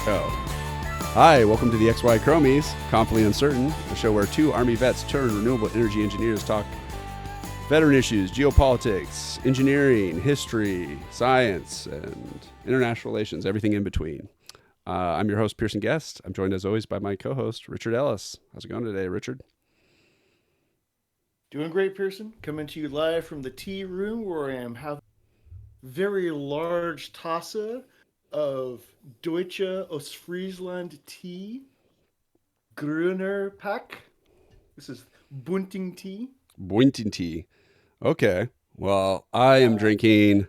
Oh. Hi, welcome to the XYChromies, Confidently Uncertain, a show where two Army vets turned renewable energy engineers talk veteran issues, geopolitics, engineering, history, science, and international relations, everything in between. I'm your host, Pearson Guest. I'm joined as always by my co-host, Richard Ellis. How's it going today, Richard? Doing great, Pearson. Coming to you live from the tea room where I am having a very large tasse of Deutsche Ostfriesland tea, Grüner Pack. This is Bunting tea. Bointing tea. Okay. Well, I am Uh, drinking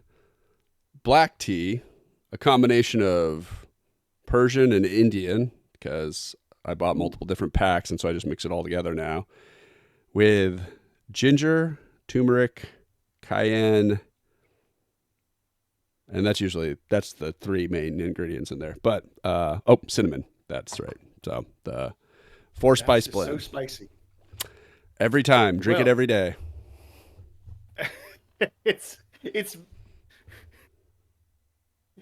black tea, a combination of Persian and Indian, because I bought ooh, multiple different packs, and so I just mix it all together now, with ginger, turmeric, cayenne, and that's the three main ingredients in there. But cinnamon. That's right. So the four that's spice just so blend. spicy. Every time, drink it Well, every day. it's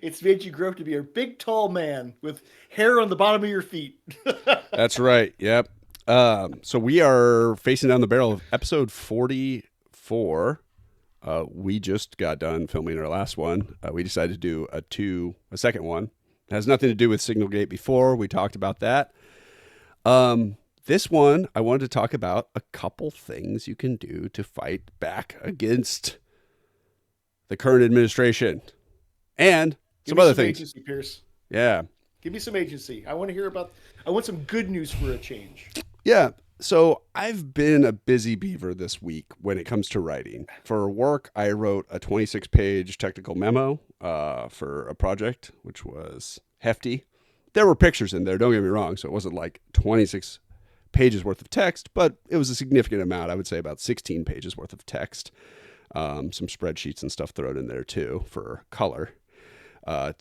it's made you grow up to be a big, tall man with hair on the bottom of your feet. That's right. Yep. So we are facing down the barrel of episode 44. We just got done filming our last one. We decided to do a second one. It has nothing to do with Signal Gate before. We talked about that. This one, I wanted to talk about a couple things you can do to fight back against the current administration and Give some me other some things. agency, Pierce. Yeah. Give me some agency. I want to hear about. I want some good news for a change. Yeah. So I've been a busy beaver this week when it comes to writing. For work, I wrote a 26-page technical memo for a project, which was hefty. There were pictures in there, don't get me wrong. So it wasn't like 26 pages worth of text, but it was a significant amount. I would say about 16 pages worth of text. Some spreadsheets and stuff thrown in there too for color. But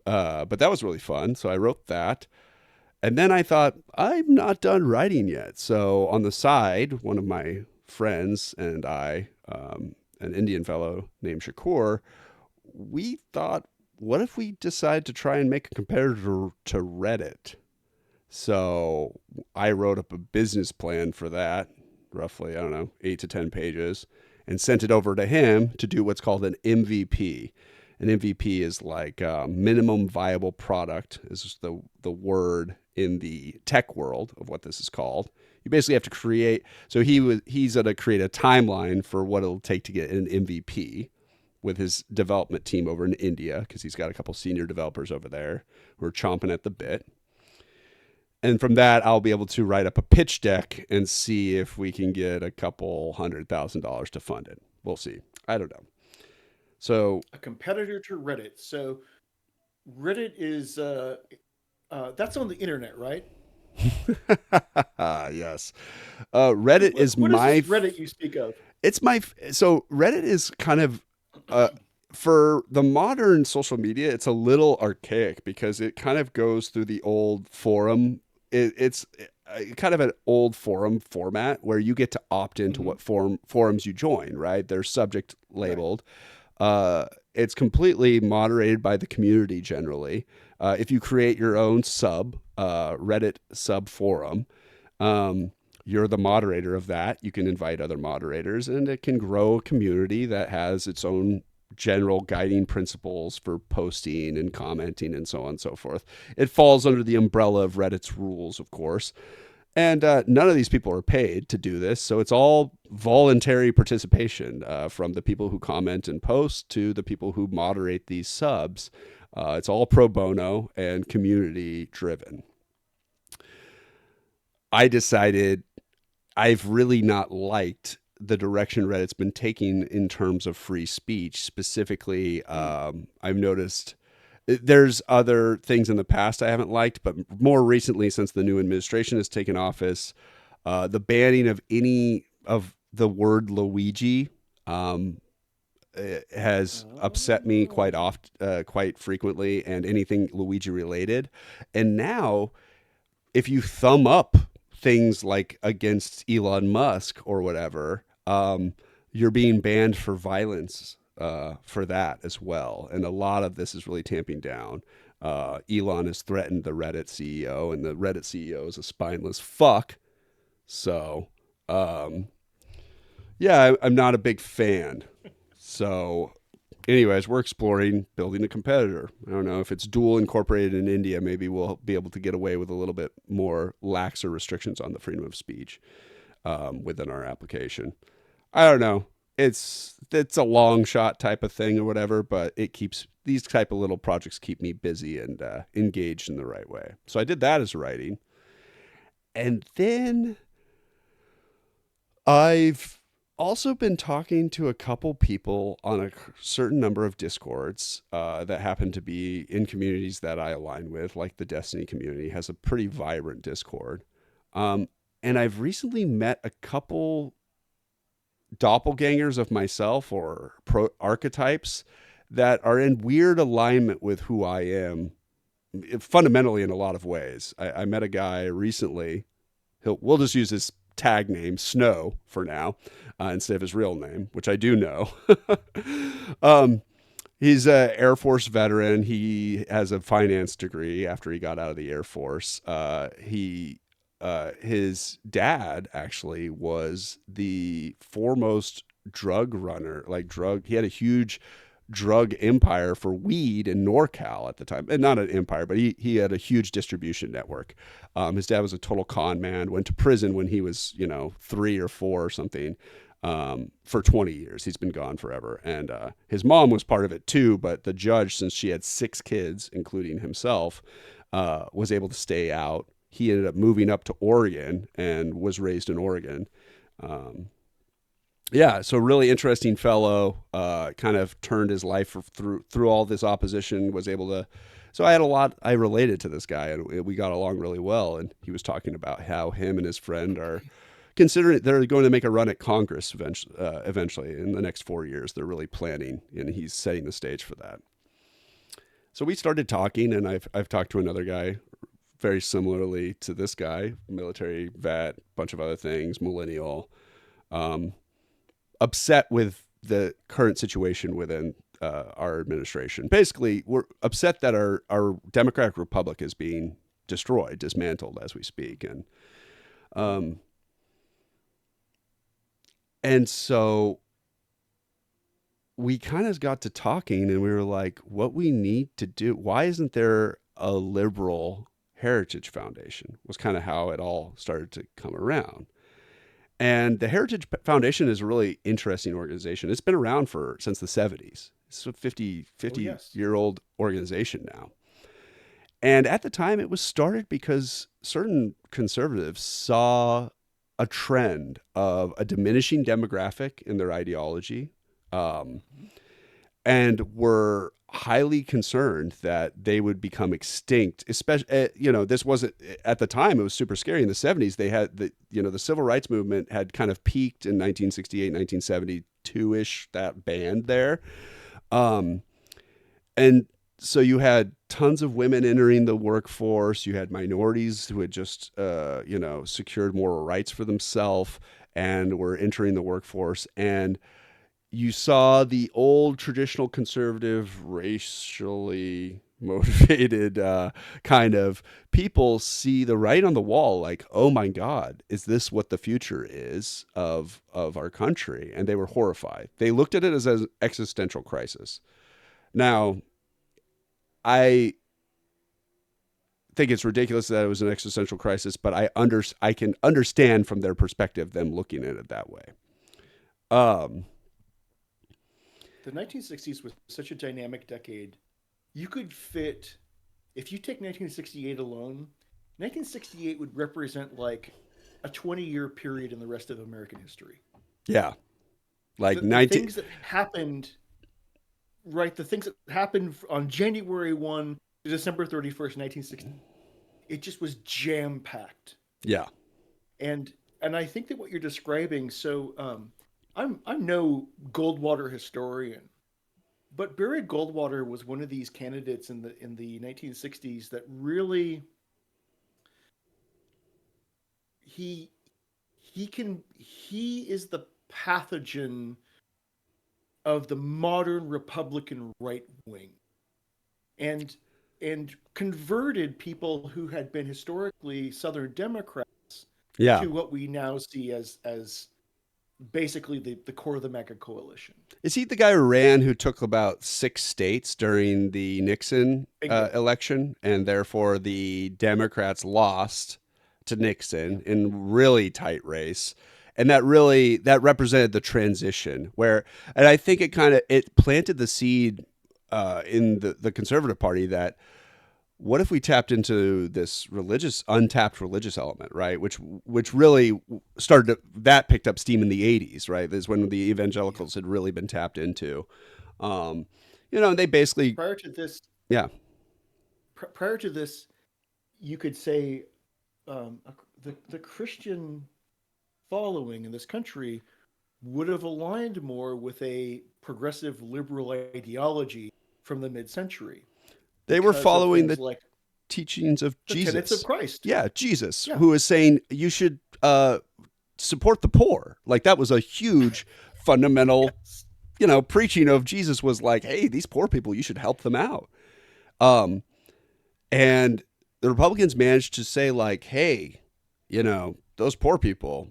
that was really fun. So I wrote that. And then I thought, I'm not done writing yet. So on the side, one of my friends and I, an Indian fellow named Shakur, we thought, what if we decide to try and make a competitor to Reddit? So I wrote up a business plan for that, roughly, I don't know, 8 to 10 pages, and sent it over to him to do what's called an MVP. An MVP is like minimum viable product, is the word in the tech world of what this is called. You basically have to create. So he's going to create a timeline for what it'll take to get an MVP with his development team over in India, because he's got a couple senior developers over there who are chomping at the bit. And from that, I'll be able to write up a pitch deck and see if we can get a couple $100,000 to fund it. We'll see. I don't know. So A competitor to Reddit. So Reddit is that's on the internet, right? yes, Reddit is What is this my. Reddit you speak of? It's my. So Reddit is kind of uh, for the modern social media. It's a little archaic because it kind of goes through the old forum. It's kind of an old forum format where you get to opt into Hmm. what forums you join. Right, they're subject Right. labeled. It's completely moderated by the community generally. If you create your own Reddit sub forum, you're the moderator of that. You can invite other moderators, and it can grow a community that has its own general guiding principles for posting and commenting and so on and so forth. It falls under the umbrella of Reddit's rules, of course. And none of these people are paid to do this. So it's all voluntary participation from the people who comment and post to the people who moderate these subs. It's all pro bono and community driven. I decided I've really not liked the direction Reddit's been taking in terms of free speech. Specifically, Mm. I've noticed there's other things in the past I haven't liked, but more recently, since the new administration has taken office, the banning of any of the word Luigi has upset me quite Oh. oft, quite frequently, and anything Luigi related. And now, if you thumb up things like against Elon Musk or whatever, you're being banned for violence for that as well. And a lot of this is really tamping down. Elon has threatened the Reddit CEO, and the Reddit CEO is a spineless fuck. So, um, yeah, I'm not a big fan. So, anyways, we're exploring building a competitor. I don't know if it's dual incorporated in India. Maybe we'll be able to get away with a little bit more laxer restrictions on the freedom of speech within our application. I don't know. It's a long shot type of thing or whatever, but it keeps these type of little projects keep me busy and engaged in the right way. So I did that as writing, and then I've also been talking to a couple people on a certain number of discords that happen to be in communities that I align with, like the Destiny community has a pretty vibrant Discord. Um, and I've recently met a couple doppelgangers of myself or archetypes that are in weird alignment with who I am fundamentally in a lot of ways. I met a guy recently. We'll just use his tag name, Snow, for now, instead of his real name, which I do know. um, he's an Air Force veteran. He has a finance degree after he got out of the Air Force. His dad actually was the foremost drug runner, like drug. He had a huge drug empire for weed in NorCal at the time, and not an empire, but he had a huge distribution network. His dad was a total con man. Went to prison when he was 3 or 4 or something. For 20 years, he's been gone forever, and his mom was part of it too. But the judge, since she had 6 kids, including himself, was able to stay out. He ended up moving up to Oregon and was raised in Oregon. Um, yeah, so really interesting fellow. Kind of turned his life through all this opposition. Was able to. So I had a lot. I related to this guy, and we got along really well. And he was talking about how him and his friend are considering they're going to make a run at Congress eventually in the next 4 years. They're really planning, and he's setting the stage for that. So we started talking, and I've talked to another guy very similarly to this guy, military vet, bunch of other things, millennial. Um, Upset with the current situation within our administration. Basically, we're upset that our Democratic Republic is being destroyed, dismantled as we speak, um, and so we kind of got to talking, and we were like, what we need to do. Why isn't there a liberal heritage foundation? Was kind of how it all started to come around. And the Heritage Foundation is a really interesting organization. It's been around since the 70s. It's a 50, Oh 50 yes. year old organization now. And at the time, it was started because certain conservatives saw a trend of a diminishing demographic in their ideology, um, and were highly concerned that they would become extinct. Especially, this wasn't at the time. It was super scary. In the 70s, they had the civil rights movement had kind of peaked in 1968, 1972 ish. That band there, um, and so you had tons of women entering the workforce. You had minorities who had just secured moral rights for themselves and were entering the workforce. And you saw the old traditional conservative, racially motivated kind of people see the writing on the wall, like, oh my God, is this what the future is of our country? And they were horrified. They looked at it as an existential crisis. Now, I think it's ridiculous that it was an existential crisis, but I can understand from their perspective them looking at it that way. Um, The 1960s was such a dynamic decade. You could fit, if you take 1968 alone, 1968 would represent like a 20-year period in the rest of American history. yeah, like The 19. things that happened, right? The things that happened on January 1 to December 31st, 1960, it just was jam packed. Yeah, And I think that what you're describing, I'm no Goldwater historian, but Barry Goldwater was one of these candidates in the 1960s that really he he is the pathogen of the modern Republican right wing, and converted people who had been historically Southern Democrats Yeah. to what we now see as basically the core of the mega coalition. Is he the guy who ran who took about 6 states during the Nixon Bingo. election, and therefore the Democrats lost to Yeah. Nixon in really tight race, and that represented the transition where, and I think it kind of it planted the seed in the conservative party that what if we tapped into this untapped religious element, right? Which really that picked up steam in the '80s, right? This is when the Yeah. evangelicals had really been tapped into. Um, and they basically, Prior to this, yeah, prior to this, you could say the Christian following in this country would have aligned more with a progressive liberal ideology from the mid-century they were because of following things the like teachings of the tenets of Jesus. Christ. Yeah, Jesus, Yeah. who is saying you should support the poor. Like that was a huge fundamental, Yes. preaching of Jesus was like, hey, these poor people, you should help them out. Um, And the Republicans managed to say, like, hey, those poor people,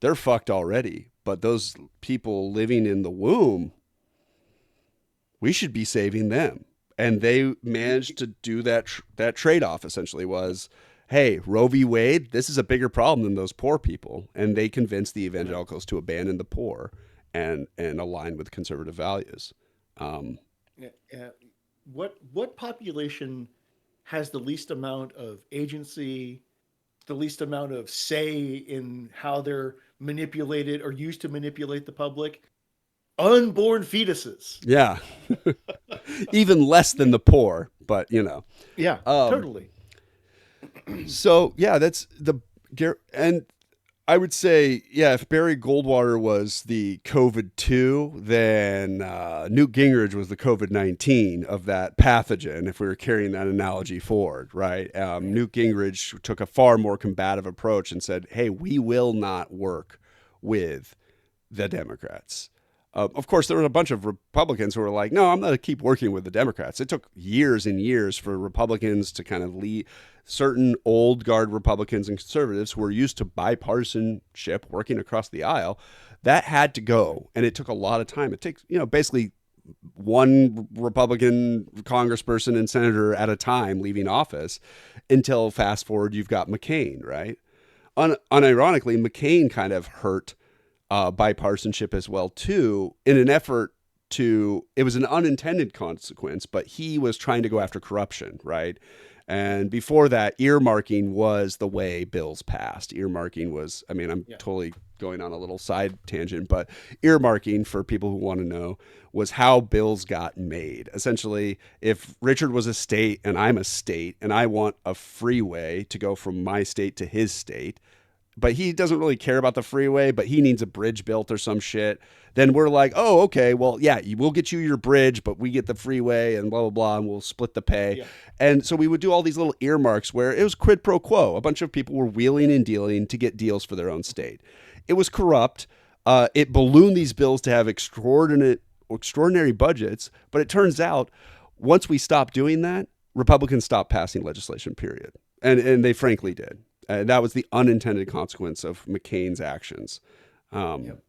they're fucked already. But those people living in the womb, we should be saving them. And they managed to do that trade off essentially was, hey, Roe v. Wade, this is a bigger problem than those poor people. And they convinced the Uh, evangelicals to abandon the poor and align with conservative values. Um, uh, what population has the least amount of agency, the least amount of say in how they're manipulated or used to manipulate the public? Unborn fetuses. yeah, even less than the poor, but Yeah, Um, totally. So yeah, that's and I would say yeah, if Barry Goldwater was the COVID-2, then Newt Gingrich was the COVID-19 of that pathogen. If we were carrying that analogy forward, right? Right. Newt Gingrich took a far more combative approach and said, "Hey, we will not work with the Democrats." Of course, there were a bunch of Republicans who were like, no, I'm going to keep working with the Democrats. It took years and years for Republicans to kind of lead certain old guard Republicans and conservatives who were used to bipartisanship working across the aisle. That had to go. And it took a lot of time. It takes, basically one Republican congressperson and senator at a time leaving office until fast forward, you've got McCain, right? Unironically, McCain kind of hurt bipartisanship as well too in an effort to it was an unintended consequence, but he was trying to go Yeah. after corruption, right? And before that, earmarking was the way bills passed. Earmarking was, I mean, I'm Yeah. totally going on a little side tangent, but earmarking, for people who want to know, was how bills got made. Essentially, if Richard was a state and I'm a state and I want a freeway to go from my state to his state, but he doesn't really care about the freeway, but he needs a bridge built or some shit. Then we're like, oh, okay, well, yeah, we'll get you your bridge, but we get the freeway and blah, blah, blah, and we'll split the pay. Yeah. And so we would do all these little earmarks where it was quid pro quo. A bunch of people were wheeling and dealing to get deals for their own state. It was corrupt. It ballooned these bills to have extraordinary budgets. But it turns out once we stopped doing that, Republicans stopped passing legislation, period. And they frankly did. And that was the unintended consequence of McCain's actions. Um, Yep.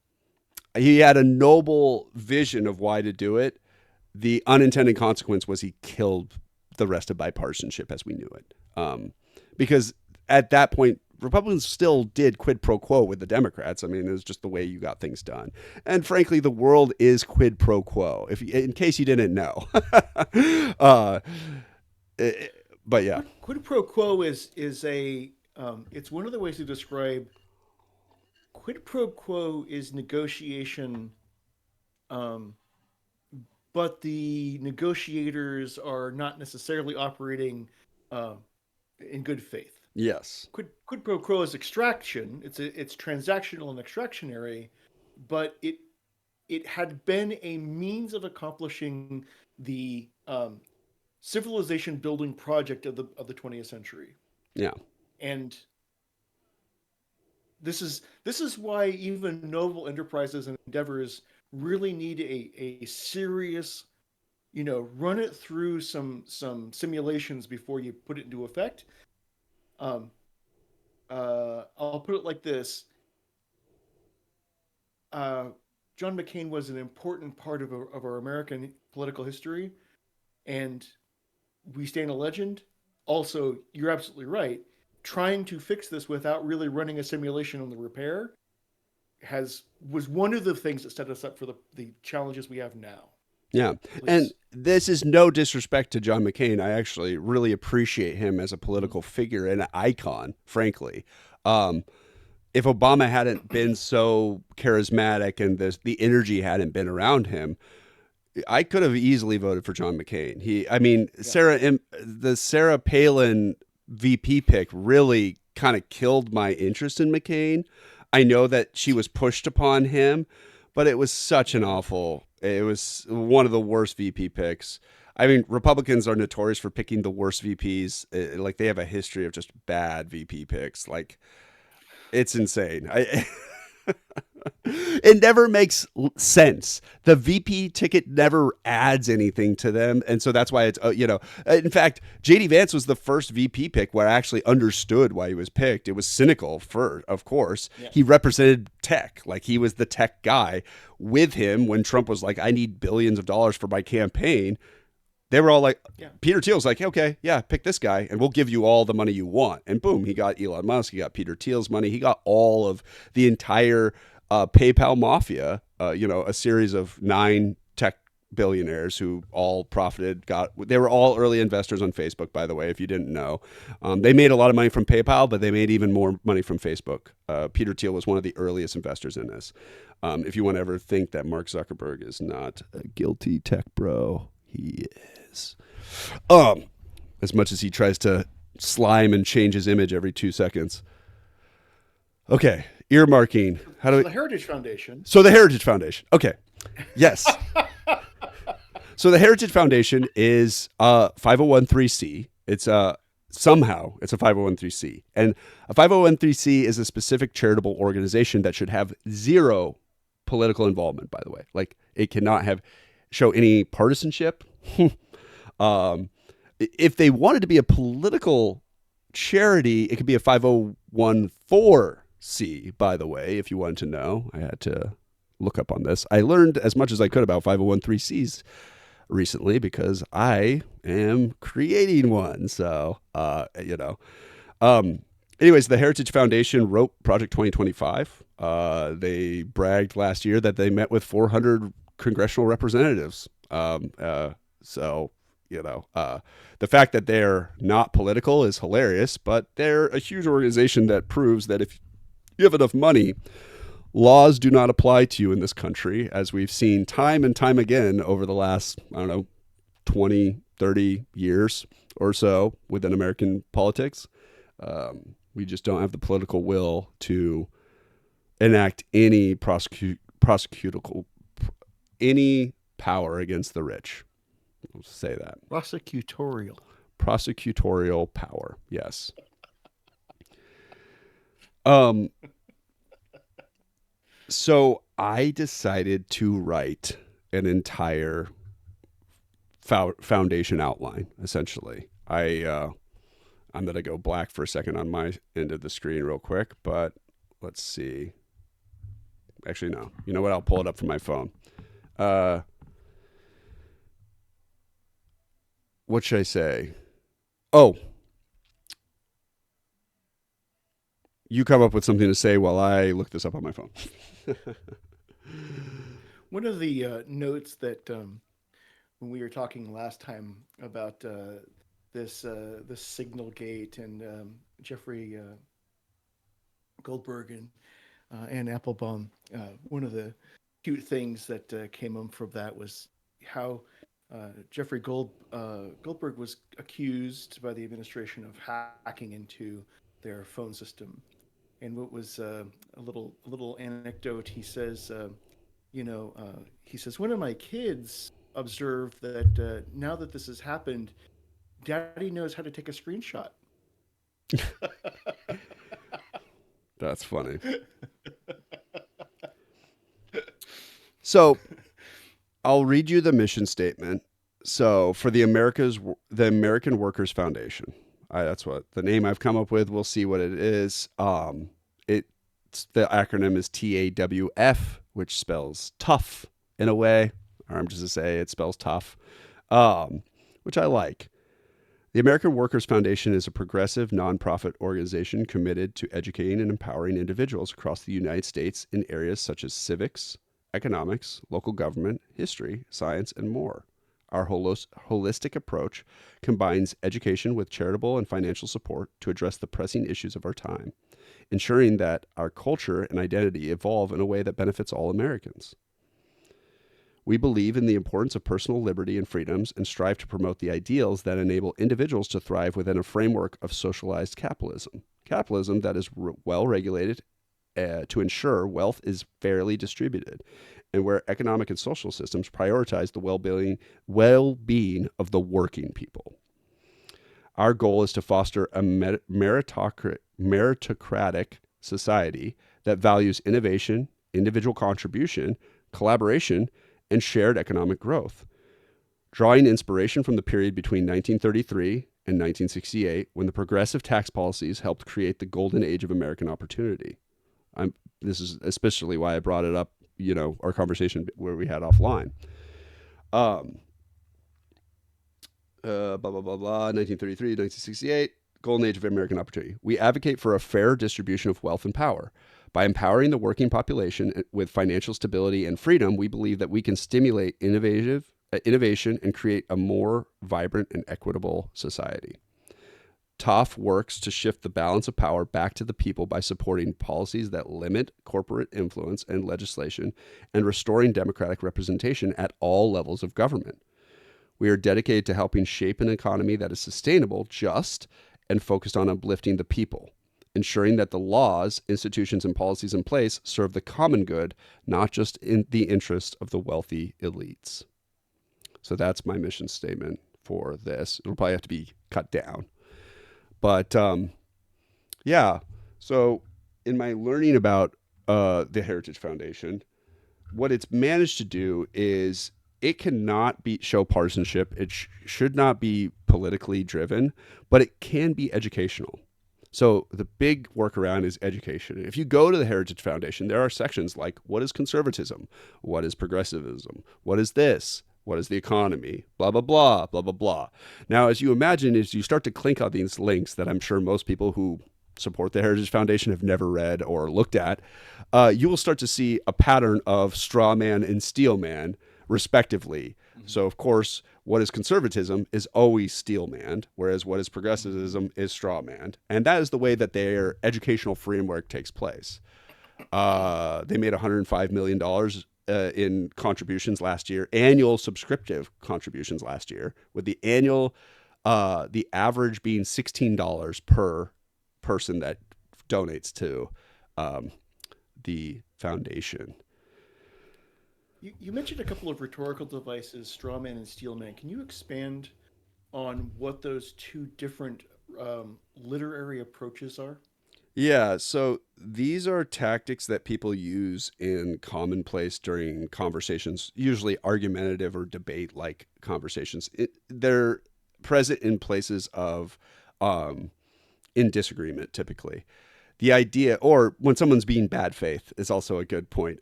he had a noble vision of why to do it. The unintended consequence was he killed the rest of bipartisanship as we knew it. Because at that point, Republicans still did quid pro quo with the Democrats. I mean, it was just the way you got things done. And frankly, the world is quid pro quo. In case you didn't know, uh, but yeah, Quid pro quo is a it's one of the ways to describe quid pro quo is negotiation, um, but the negotiators are not necessarily operating uh, in good faith. yes, Quid pro quo is extraction. It's transactional and extractionary, but it had been a means of accomplishing the civilization building project of the 20th century. yeah, And this is why even noble enterprises and endeavors really need a serious, run it through some simulations before you put it into effect. Um, I'll put it like this: uh, John McCain was an important part of our American political history, and we stand a legend. Also, you're absolutely right. Trying to fix this without really running a simulation on the repair has was one of the things that set us up for the challenges we have now. Yeah. And Please. this is no disrespect to John McCain. I actually really appreciate him as a political figure and an icon, frankly. Um, if Obama hadn't been so charismatic and the energy hadn't been around him, I could have easily voted for John McCain. I mean, Yeah. the Sarah Palin VP pick really kind of killed my interest in McCain. I know that she was pushed upon him, but it was such an awful. It was one of the worst VP picks. I mean, Republicans are notorious for picking the worst VPs. Like they have a history of just bad VP picks. Like it's insane. It never makes sense. The VP ticket never adds anything to them, and so that's why it's In fact, JD Vance was the first VP pick where I actually understood why he was picked. It was cynical, for of course. Yeah. He represented tech, like he was the tech guy with him when Trump was like, "I need billions of dollars for my campaign." They were all like, Yeah. Peter Thiel's like, okay, yeah, pick this guy and we'll give you all the money you want. And boom, he got Elon Musk, he got Peter Thiel's money, he got all of the entire PayPal mafia, a series of 9 tech billionaires who all profited. They were all early investors on Facebook, by the way, if you didn't know. They made a lot of money from PayPal, but they made even more money from Facebook. Peter Thiel was one of the earliest investors in this. If you want to ever think that Mark Zuckerberg is not a guilty tech bro, he is. As much as he tries to slime and change his image every 2 seconds. Okay, earmarking. How do So we? the Heritage Foundation. So the Heritage Foundation. Okay, yes. So the Heritage Foundation is 501c. It's somehow it's a 501c, and a 501c is a specific charitable organization that should have zero political involvement. By the way, like it cannot show any partisanship. If they wanted to be a political charity, it could be a 501(c). By the way, if you wanted to know, I had to look up on this. I learned as much as I could about 501(c)(3)s recently because I am creating one. So, anyways, the Heritage Foundation wrote Project 2025. They bragged last year that they met with 400 congressional representatives. So, the fact that they're not political is hilarious, but they're a huge organization that proves that if you have enough money, laws do not apply to you in this country, as we've seen time and time again over the last, 20, 30 years or so within American politics. We just don't have the political will to enact any prosecutable any power against the rich. I'll say that. Prosecutorial. Prosecutorial power. Yes. So I decided to write an entire foundation outline. Essentially, I'm gonna go black for a second on my end of the screen real quick, but let's see. Actually, no. You know what? I'll pull it up from my phone. What should I say? Oh, you come up with something to say while I look this up on my phone. One of the notes that when we were talking last time about this Signal Gate and Jeffrey Goldberg and Applebaum, one of the cute things that came up from that was how Jeffrey Goldberg was accused by the administration of hacking into their phone system. And what was a little anecdote? He says, he says one of my kids observed that now that this has happened, Daddy knows how to take a screenshot. That's funny. So I'll read you the mission statement. So for the American Workers Foundation, that's what the name I've come up with. We'll see what it is. The acronym is TAWF, which spells tough in a way, or I'm just to say it spells tough, which I like. The American Workers Foundation is a progressive nonprofit organization committed to educating and empowering individuals across the United States in areas such as civics, economics, local government, history, science, and more. Our holistic approach combines education with charitable and financial support to address the pressing issues of our time, ensuring that our culture and identity evolve in a way that benefits all Americans. We believe in the importance of personal liberty and freedoms and strive to promote the ideals that enable individuals to thrive within a framework of socialized capitalism. Capitalism that is well regulated to ensure wealth is fairly distributed, and where economic and social systems prioritize the well-being of the working people. Our goal is to foster a meritocratic society that values innovation, individual contribution, collaboration, and shared economic growth. Drawing inspiration from the period between 1933 and 1968, when the progressive tax policies helped create the golden age of American opportunity. This is especially why I brought it up, our conversation where we had offline. Blah, blah, blah, blah, 1933, 1968, golden age of American opportunity. We advocate for a fair distribution of wealth and power. By empowering the working population with financial stability and freedom, we believe that we can stimulate innovation and create a more vibrant and equitable society. TOF works to shift the balance of power back to the people by supporting policies that limit corporate influence and legislation and restoring democratic representation at all levels of government. We are dedicated to helping shape an economy that is sustainable, just, and focused on uplifting the people, ensuring that the laws, institutions, and policies in place serve the common good, not just in the interest of the wealthy elites. So that's my mission statement for this. It'll probably have to be cut down. But yeah, so in my learning about the Heritage Foundation, what it's managed to do is it cannot show partisanship. It should not be politically driven, but it can be educational. So the big workaround is education. If you go to the Heritage Foundation, there are sections like, what is conservatism? What is progressivism? What is this? What is the economy? Blah, blah, blah, blah, blah, blah. Now, as you imagine, as you start to click on these links that I'm sure most people who support the Heritage Foundation have never read or looked at, you will start to see a pattern of straw man and steel man, respectively. Mm-hmm. So, of course, what is conservatism is always steel manned, whereas what is progressivism is straw manned. And that is the way that their educational framework takes place. They made $105 million in contributions last year, annual subscriptive contributions last year, with the average being $16 per person that donates to the foundation. You mentioned a couple of rhetorical devices, strawman and steelman. Can you expand on what those two different literary approaches are? Yeah, so these are tactics that people use in commonplace during conversations, usually argumentative or debate like conversations. They're present in places of in disagreement, typically. The idea, or when someone's being bad faith, is also a good point.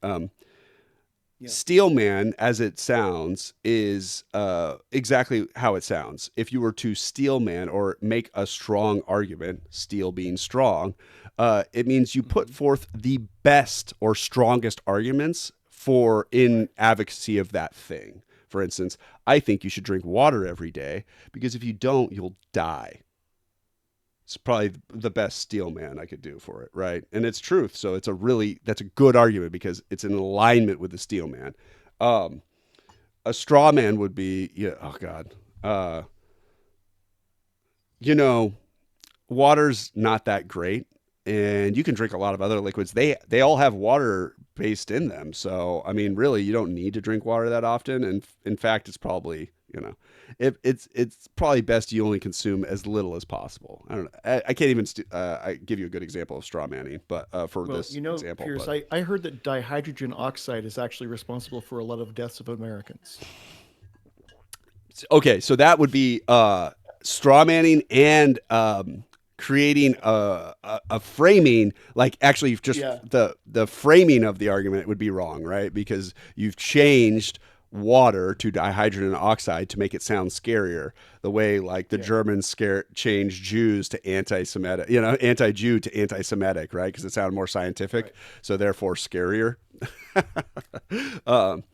Yeah. Steelman, as it sounds, is exactly how it sounds. If you were to steelman or make a strong argument, steel being strong, it means you put forth the best or strongest arguments in advocacy of that thing. For instance, I think you should drink water every day because if you don't, you'll die. It's probably the best steel man I could do for it, right? And it's truth, so that's a good argument because it's in alignment with the steel man. A straw man would be, water's not that great, and you can drink a lot of other liquids. They all have water based in them, so I mean, really, you don't need to drink water that often. And in fact, it's probably you know, it's probably best you only consume as little as possible. I don't know. I can't even I give you a good example of straw manning, but for Well, this example, Pierce, but I heard that dihydrogen oxide is actually responsible for a lot of deaths of Americans. okay, so that would be straw manning and creating a framing, like actually just Yeah, the framing of the argument would be wrong, right? Because you've changed water to dihydrogen oxide to make it sound scarier, the way like the yeah, Germans changed Jews to anti-Semitic, you know, anti-Jew to anti-Semitic, right? Because it sounded more scientific, right. so therefore scarier. um,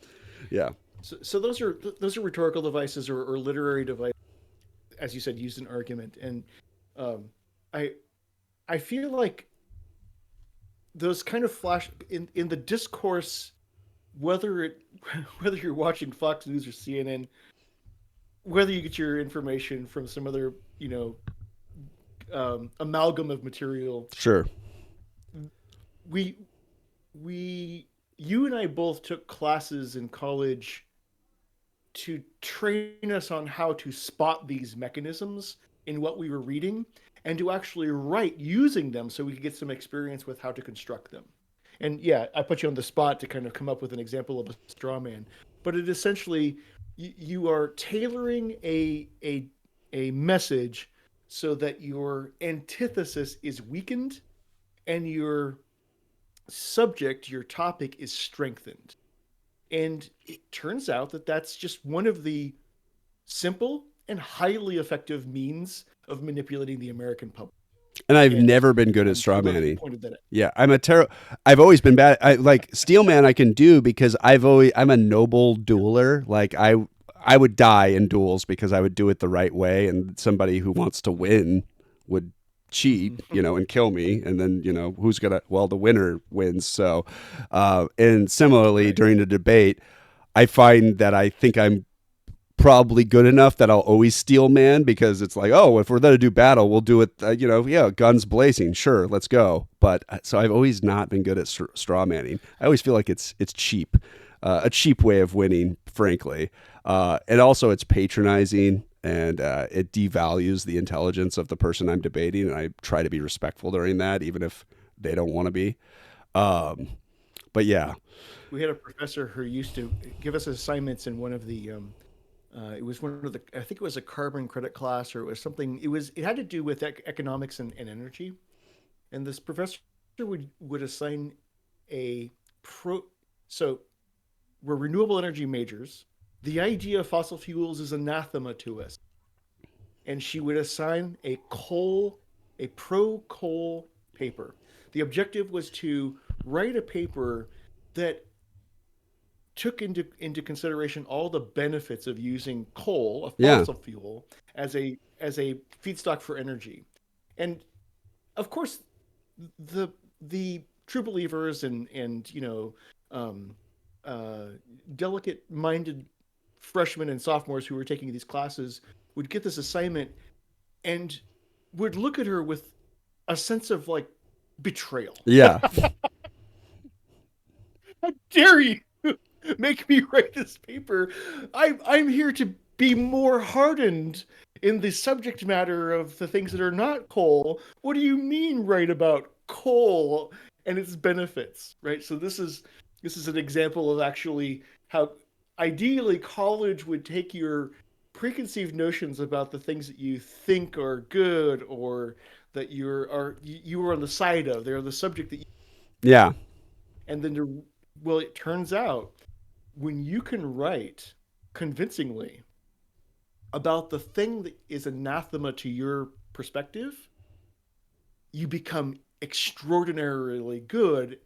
yeah, So those are rhetorical devices or literary devices, as you said, used in argument. And um, I I feel like those kind of flash in the discourse, whether it whether you're watching Fox News or CNN, whether you get your information from some other amalgam of material, sure. we you and I both took classes in college to train us on how to spot these mechanisms in what we were reading and to actually write using them so we could get some experience with how to construct them. And yeah, I put you on the spot to kind of come up with an example of a straw man, but it essentially you are tailoring a message so that your antithesis is weakened and your subject, your topic is strengthened. And it turns out that that's just one of the simple and highly effective means of manipulating the American public. And I've And never been good at I straw love that you manning. pointed that out. Yeah, I've always been bad. I like steelman. I can do because I'm a noble dueler. Like I would die in duels because I would do it the right way, and somebody who wants to win would cheat, you know, and kill me, and then who's gonna? Well, the winner wins. So, and similarly Right. during the debate, I find that I think I'm probably good enough that I'll always steel man because it's like, oh, if we're there to do battle, we'll do it, yeah, guns blazing, sure, let's go. But so I've always not been good at straw manning. I always feel like it's cheap, a cheap way of winning, frankly. And also it's patronizing and it devalues the intelligence of the person I'm debating. And I try to be respectful during that, even if they don't want to be. Um, but yeah, We had a professor who used to give us assignments in one of the it was one of the I think it was a carbon credit class or it was something it had to do with economics and energy. And this professor would assign a pro so we're renewable energy majors. The idea of fossil fuels is anathema to us. And she would assign a pro coal paper. The objective was to write a paper that took into consideration all the benefits of using coal, a yeah, fossil fuel, as a feedstock for energy. And of course, the the true believers and um, uh, delicate minded freshmen and sophomores who were taking these classes would get this assignment and would look at her with a sense of like betrayal. yeah, How dare you make me write this paper? I'm here to be more hardened in the subject matter of the things that are not coal. What do you mean write about coal and its benefits, right? So this is an example of actually how ideally college would take your preconceived notions about the things that you think are good or that you are on the side of. They're the subject that you, yeah. and then well, it turns out when you can write convincingly about the thing that is anathema to your perspective, you become extraordinarily good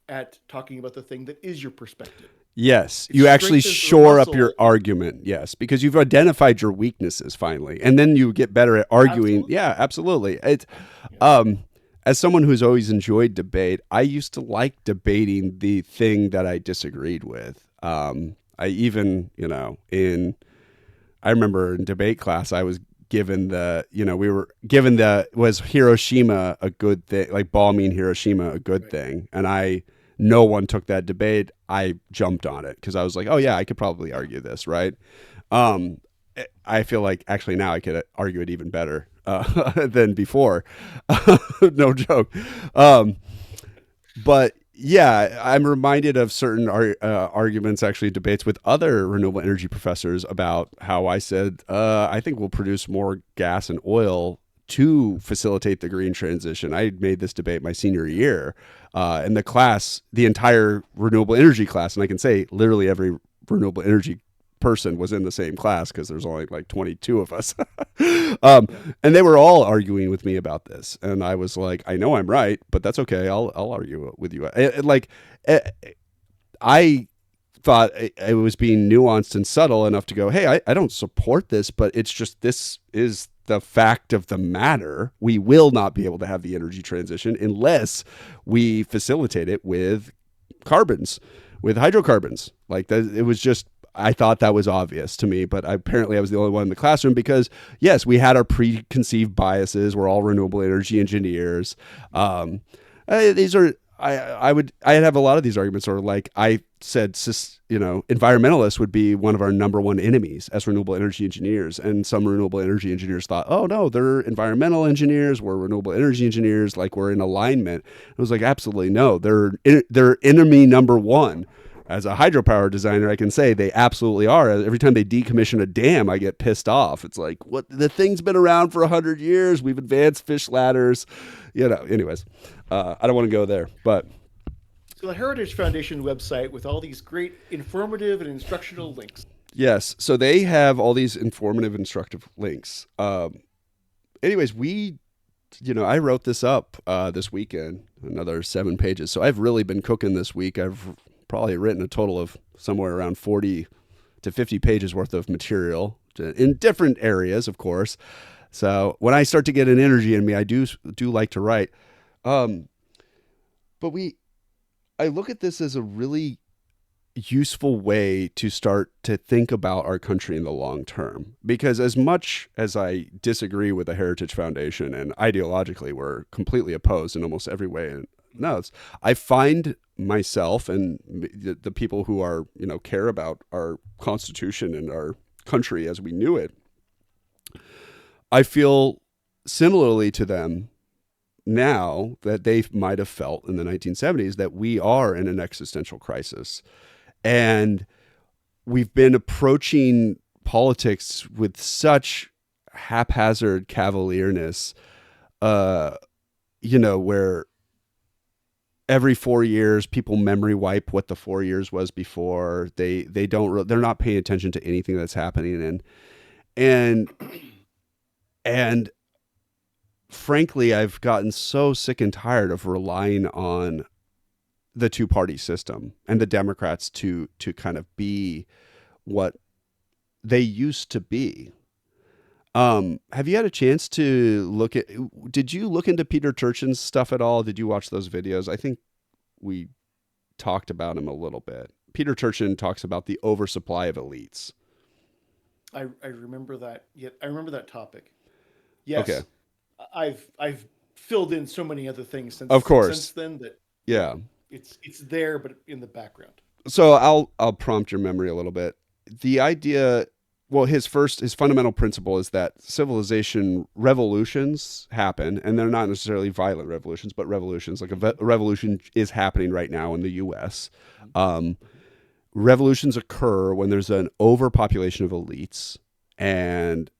at talking about the thing that is your perspective. Yes, It you actually strengthens the shore up your muscle. argument. Yes, because you've identified your weaknesses finally, and then you get better at arguing. Absolutely. Yeah, absolutely. It's Yeah. um, as someone who's always enjoyed debate, I used to like debating the thing that I disagreed with. I even, in I remember in debate class, I was given we were given was Hiroshima a good thing, like bombing Hiroshima a good Right. thing. And no one took that debate. I jumped on it because I was like, oh yeah, I could probably argue this, right? I feel like actually now I could argue it even better than before. No joke. Um, but yeah, I'm reminded of certain arguments, actually debates with other renewable energy professors about how I said, I think we'll produce more gas and oil to facilitate the green transition. I made this debate my senior year in the class, the entire renewable energy class. And I can say literally every renewable energy person was in the same class because there's only like 22 of us. um, Yeah. and they were all arguing with me about this. And I was like, I know I'm right, but that's okay. I'll argue with you. I thought it was being nuanced and subtle enough to go, hey, I don't support this, but it's just this is the fact of the matter. We will not be able to have the energy transition unless we facilitate it with carbons, with hydrocarbons. Like that, it was just, I thought that was obvious to me, but apparently I was the only one in the classroom because, yes, we had our preconceived biases. We're all renewable energy engineers. These are I'd have a lot of these arguments, or like I said, environmentalists would be one of our number one enemies as renewable energy engineers, and some renewable energy engineers thought, oh no, they're environmental engineers, we're renewable energy engineers, like we're in alignment. I was like, absolutely no, they're enemy number one. As a hydropower designer, I can say they absolutely are. Every time they decommission a dam, I get pissed off. It's like, what? The thing's been around for 100 years. We've advanced fish ladders, anyways. I don't want to go there, but So the Heritage Foundation website with all these great informative and instructional links. yes. So they have all these informative, instructive links. Anyways, I wrote this up this weekend, another 7 pages. So I've really been cooking this week. I've probably written a total of somewhere around 40 to 50 pages worth of material in different areas, of course. So when I start to get an energy in me, I do like to write. Um, but I look at this as a really useful way to start to think about our country in the long term. Because as much as I disagree with the Heritage Foundation and ideologically we're completely opposed in almost every way, and no, I find myself and the people who are, care about our Constitution and our country as we knew it, I feel similarly to them now that they might have felt in the 1970s, that we are in an existential crisis. And we've been approaching politics with such haphazard cavalierness, where every 4 years people memory wipe what the 4 years was before. They're not paying attention to anything that's happening. And frankly, I've gotten so sick and tired of relying on the two-party system and the Democrats to kind of be what they used to be. Have you had a chance to did you look into Peter Turchin's stuff at all? Did you watch those videos? I think we talked about him a little bit. Peter Turchin talks about the oversupply of elites. I remember that. Yeah, I remember that topic. Okay. Yes, I've filled in so many other things Of since course. then that Yeah. it's there, but in the background. So I'll prompt your memory a little bit. The idea, well, his fundamental principle is that civilization revolutions happen, and they're not necessarily violent revolutions, but revolutions. Like a revolution is happening right now in the U.S. Revolutions occur when there's an overpopulation of elites, and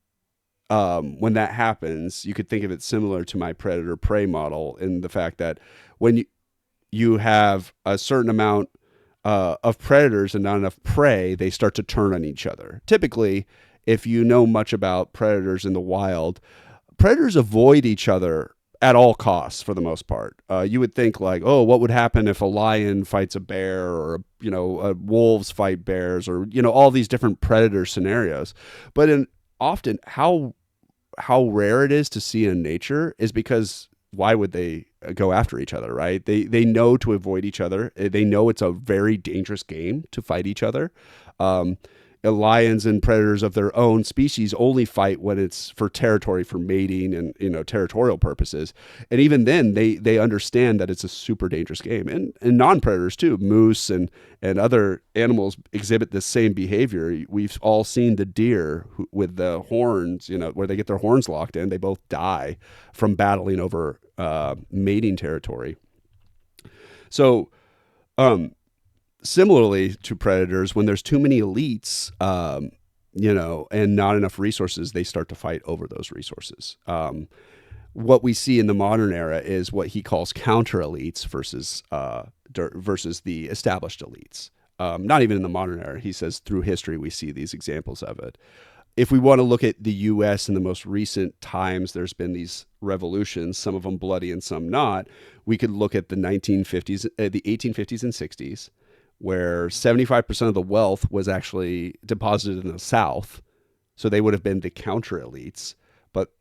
when that happens, you could think of it similar to my predator-prey model in the fact that when you have a certain amount of predators and not enough prey, they start to turn on each other. Typically, if you know much about predators in the wild, predators avoid each other at all costs for the most part. You would think like, oh, what would happen if a lion fights a bear, or wolves fight bears, or all these different predator scenarios. But often how rare it is to see in nature is because why would they go after each other, right? They know to avoid each other. They know it's a very dangerous game to fight each other. lions and predators of their own species only fight when it's for territory, for mating, and territorial purposes. And even then, they understand that it's a super dangerous game. And non-predators too, moose and other animals exhibit the same behavior. We've all seen the deer with the horns, where they get their horns locked in. They both die from battling over mating territory. So, similarly to predators, when there's too many elites, and not enough resources, they start to fight over those resources. What we see in the modern era is what he calls counter elites versus the established elites. Not even in the modern era. He says through history we see these examples of it. If we want to look at the U.S. in the most recent times, there's been these revolutions, some of them bloody and some not. We could look at the 1950s, the 1850s and 60s, where 75% of the wealth was actually deposited in the South. So they would have been the counter elites, but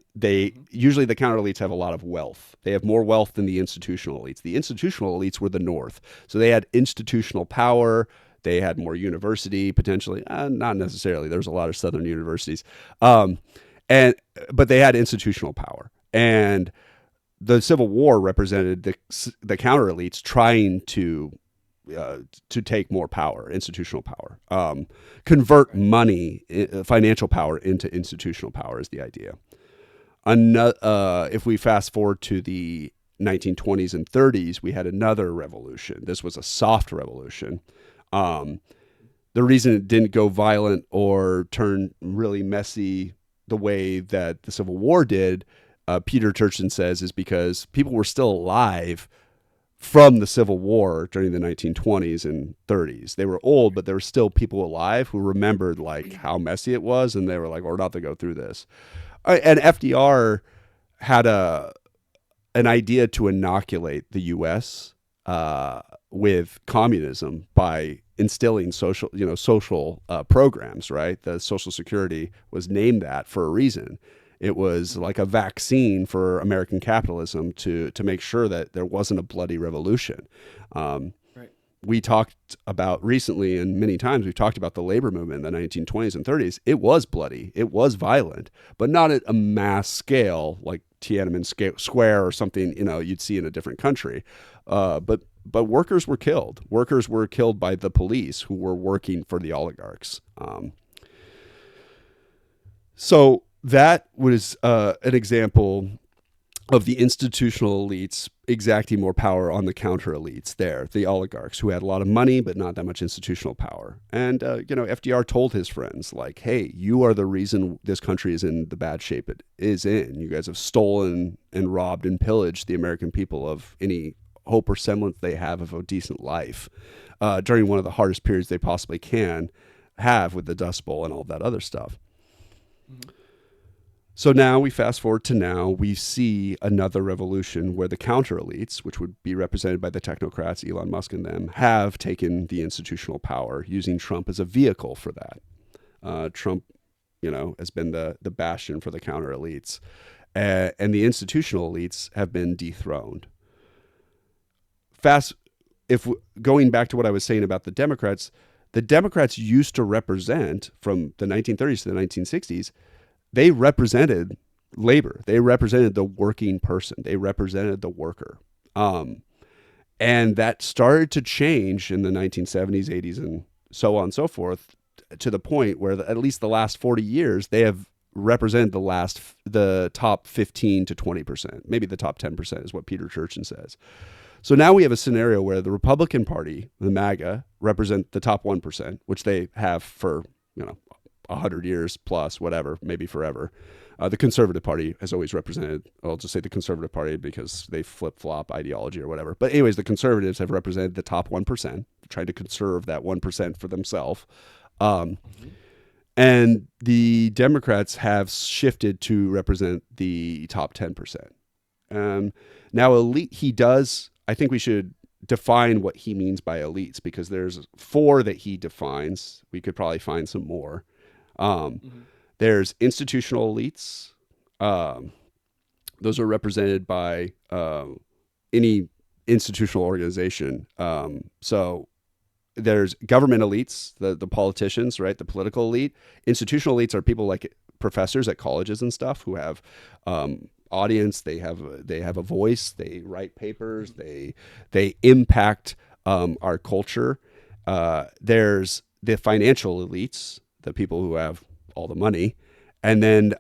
usually the counter elites have a lot of wealth. They have more wealth than the institutional elites. The institutional elites were the North. So they had institutional power. They had more university potentially, not necessarily. There was a lot of Southern universities, but they had institutional power. And the Civil War represented the counter elites trying to take more power, institutional power, convert money, financial power into institutional power is the idea. If we fast forward to the 1920s and 30s, we had another revolution. This was a soft revolution. The reason it didn't go violent or turn really messy the way that the Civil War did, Peter Turchin says, is because people were still alive from the Civil War during the 1920s and 30s. They were old, but there were still people alive who remembered like how messy it was, and they were like, we're not to go through this. And FDR had an idea to inoculate the U.S. With communism by instilling social programs, right? The Social Security was named that for a reason. It was like a vaccine for American capitalism to make sure that there wasn't a bloody revolution. Right. We talked about recently, and many times we've talked about the labor movement in the 1920s and 30s. It was bloody. It was violent, but not at a mass scale like Tiananmen Square or something, you'd see in a different country. But workers were killed. Workers were killed by the police who were working for the oligarchs. So that was an example of the institutional elites exacting more power on the counter elites there, the oligarchs who had a lot of money but not that much institutional power. And, FDR told his friends, like, hey, you are the reason this country is in the bad shape it is in. You guys have stolen and robbed and pillaged the American people of any hope or semblance they have of a decent life during one of the hardest periods they possibly can have with the Dust Bowl and all that other stuff. Mm-hmm. So now we fast forward to now, we see another revolution where the counter elites, which would be represented by the technocrats, Elon Musk and them, have taken the institutional power, using Trump as a vehicle for that. Trump, has been the bastion for the counter elites, and the institutional elites have been dethroned. Going back to what I was saying about the Democrats used to represent, from the 1930s to the 1960s, they represented labor. They represented the working person. They represented the worker. And that started to change in the 1970s, 80s, and so on and so forth, to the point where at least the last 40 years, they have represented the top 15 to 20%. Maybe the top 10% is what Peter Turchin says. So now we have a scenario where the Republican Party, the MAGA, represent the top 1%, which they have for, 100 years plus, whatever, maybe forever. The Conservative Party has always represented, I'll just say the Conservative Party because they flip-flop ideology or whatever. But anyways, the Conservatives have represented the top 1%, trying to conserve that 1% for themselves. And the Democrats have shifted to represent the top 10%. Now, elite, I think we should define what he means by elites, because there's 4 that he defines. We could probably find some more. There's institutional elites. Those are represented by any institutional organization. So there's government elites, the politicians, right? The political elite. Institutional elites are people like professors at colleges and stuff who have audience. They have a voice. They write papers. They impact our culture. There's the financial elites, the people who have all the money, and then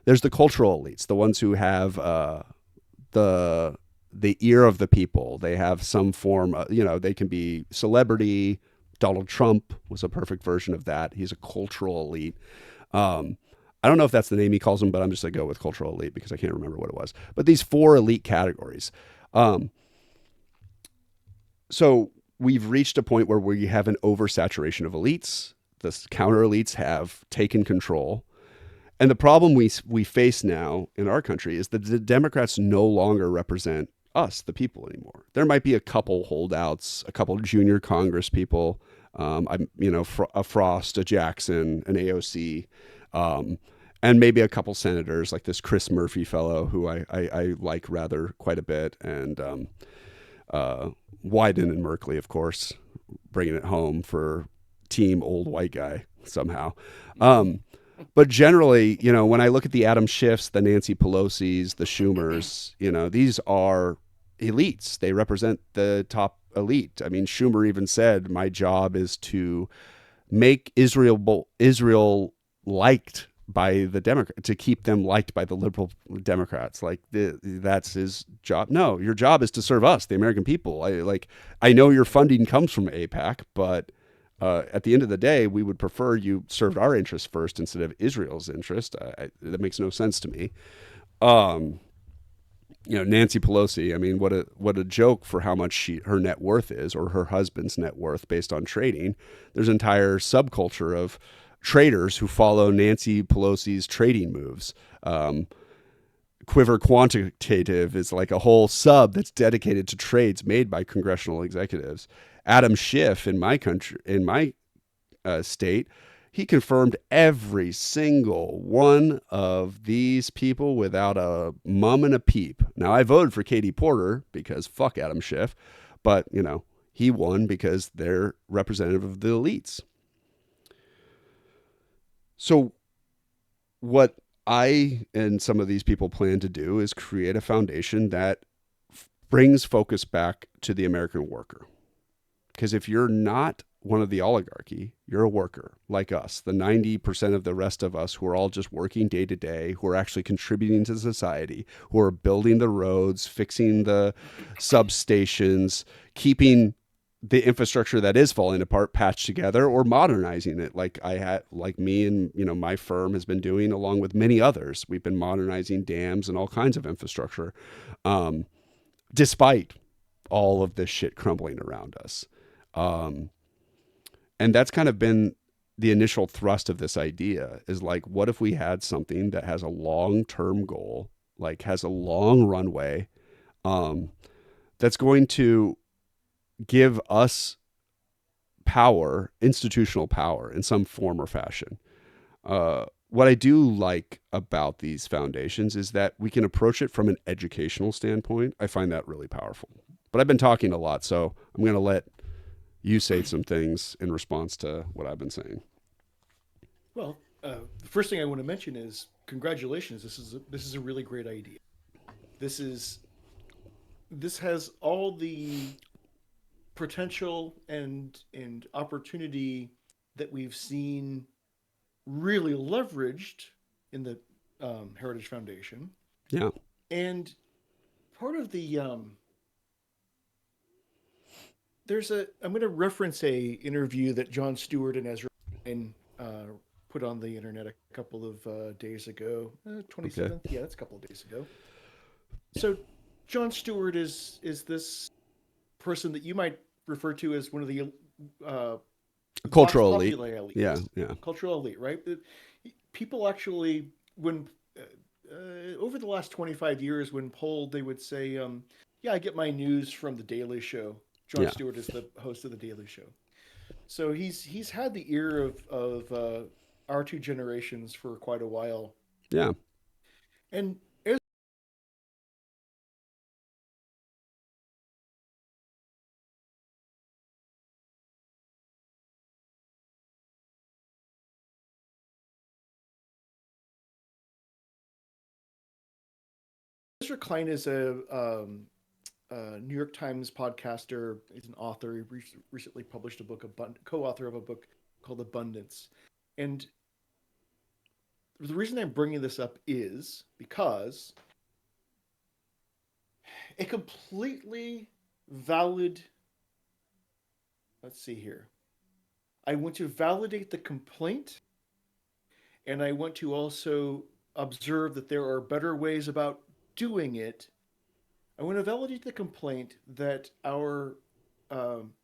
there's the cultural elites, the ones who have the the ear of the people. They have some form of, they can be celebrity. Donald Trump was a perfect version of that. He's a cultural elite. Um, I don't know if that's the name he calls them, but I'm just going to go with cultural elite because I can't remember what it was. But these four elite categories. Um, so we've reached a point where we have an oversaturation of elites. The counter elites have taken control. And the problem we face now in our country is that the Democrats no longer represent us, the people, anymore. There might be a couple holdouts, a couple junior Congress people, a Frost, a Jackson, an AOC, and maybe a couple senators like this Chris Murphy fellow who I like rather quite a bit, and Wyden and Merkley, of course, bringing it home for team old white guy somehow. But generally, when I look at the Adam Schiffs, the Nancy Pelosi's, the Schumers, these are elites. They represent the top elite. I mean, Schumer even said, "My job is to make Israel liked by the Democrat, to keep them liked by the liberal Democrats." Like that's his job. No, your job is to serve us, the American people. I know your funding comes from AIPAC, but at the end of the day, we would prefer you served our interests first instead of Israel's interest. That makes no sense to me. Nancy Pelosi. I mean, what a joke for how much her net worth is, or her husband's net worth, based on trading. There's an entire subculture of traders who follow Nancy Pelosi's trading moves. Quiver Quantitative is like a whole sub that's dedicated to trades made by congressional executives. Adam Schiff in my state, he confirmed every single one of these people without a mum and a peep. Now, I voted for Katie Porter because fuck Adam Schiff, but he won because they're representative of the elites. So what I and some of these people plan to do is create a foundation that brings focus back to the American worker. Because if you're not one of the oligarchy, you're a worker like us, the 90% of the rest of us who are all just working day to day, who are actually contributing to society, who are building the roads, fixing the substations, keeping the infrastructure that is falling apart patched together, or modernizing it like me and my firm has been doing, along with many others. We've been modernizing dams and all kinds of infrastructure, despite all of this shit crumbling around us. And that's kind of been the initial thrust of this idea, is like, what if we had something that has a long-term goal, like has a long runway, that's going to give us power, institutional power in some form or fashion. What I do like about these foundations is that we can approach it from an educational standpoint. I find that really powerful. But I've been talking a lot, so I'm going to let you say some things in response to what I've been saying. Well, the first thing I want to mention is congratulations. This is a really great idea. This is this has all the potential and opportunity that we've seen really leveraged in the Heritage Foundation. Yeah. And part of the I'm going to reference a interview that Jon Stewart and Ezra put on the internet a couple of days ago. 27th, Okay. yeah, that's a couple of days ago. So Jon Stewart is this person that you might refer to as one of the Vox Cultural elite. Populi elites. Yeah. Yeah. Cultural elite, right? People actually, when over the last 25 years, when polled, they would say, yeah, I get my news from The Daily Show. Jon Yeah. Stewart is the host of The Daily Show. So he's had the ear of our two generations for quite a while. Yeah. And Ezra Klein is a New York Times podcaster. He's an author. He recently published a book, co-author of a book called Abundance. And the reason I'm bringing this up is because a completely valid, let's see here. I want to validate the complaint, and I want to also observe that there are better ways about doing it. I want to validate the complaint that our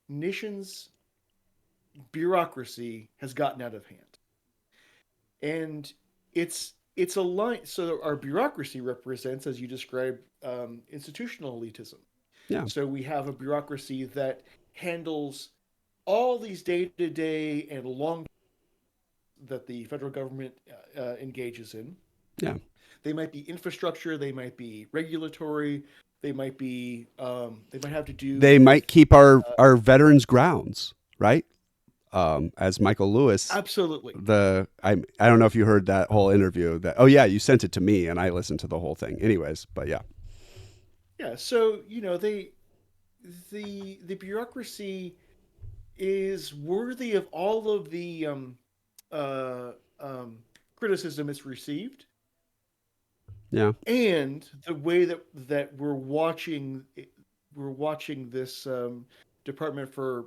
nation's bureaucracy has gotten out of hand, and it's a line. So our bureaucracy represents, as you described, institutional elitism. Yeah. So we have a bureaucracy that handles all these day-to-day and long that the federal government engages in. Yeah. They might be infrastructure, they might be regulatory, they might be they might have to do. They might keep our veterans grounds, right? As Michael Lewis. Absolutely. I don't know if you heard that whole interview. Oh yeah, you sent it to me and I listened to the whole thing. Anyways, but yeah. Yeah. So the bureaucracy is worthy of all of the criticism it's received. Yeah. And the way that we're watching this Department for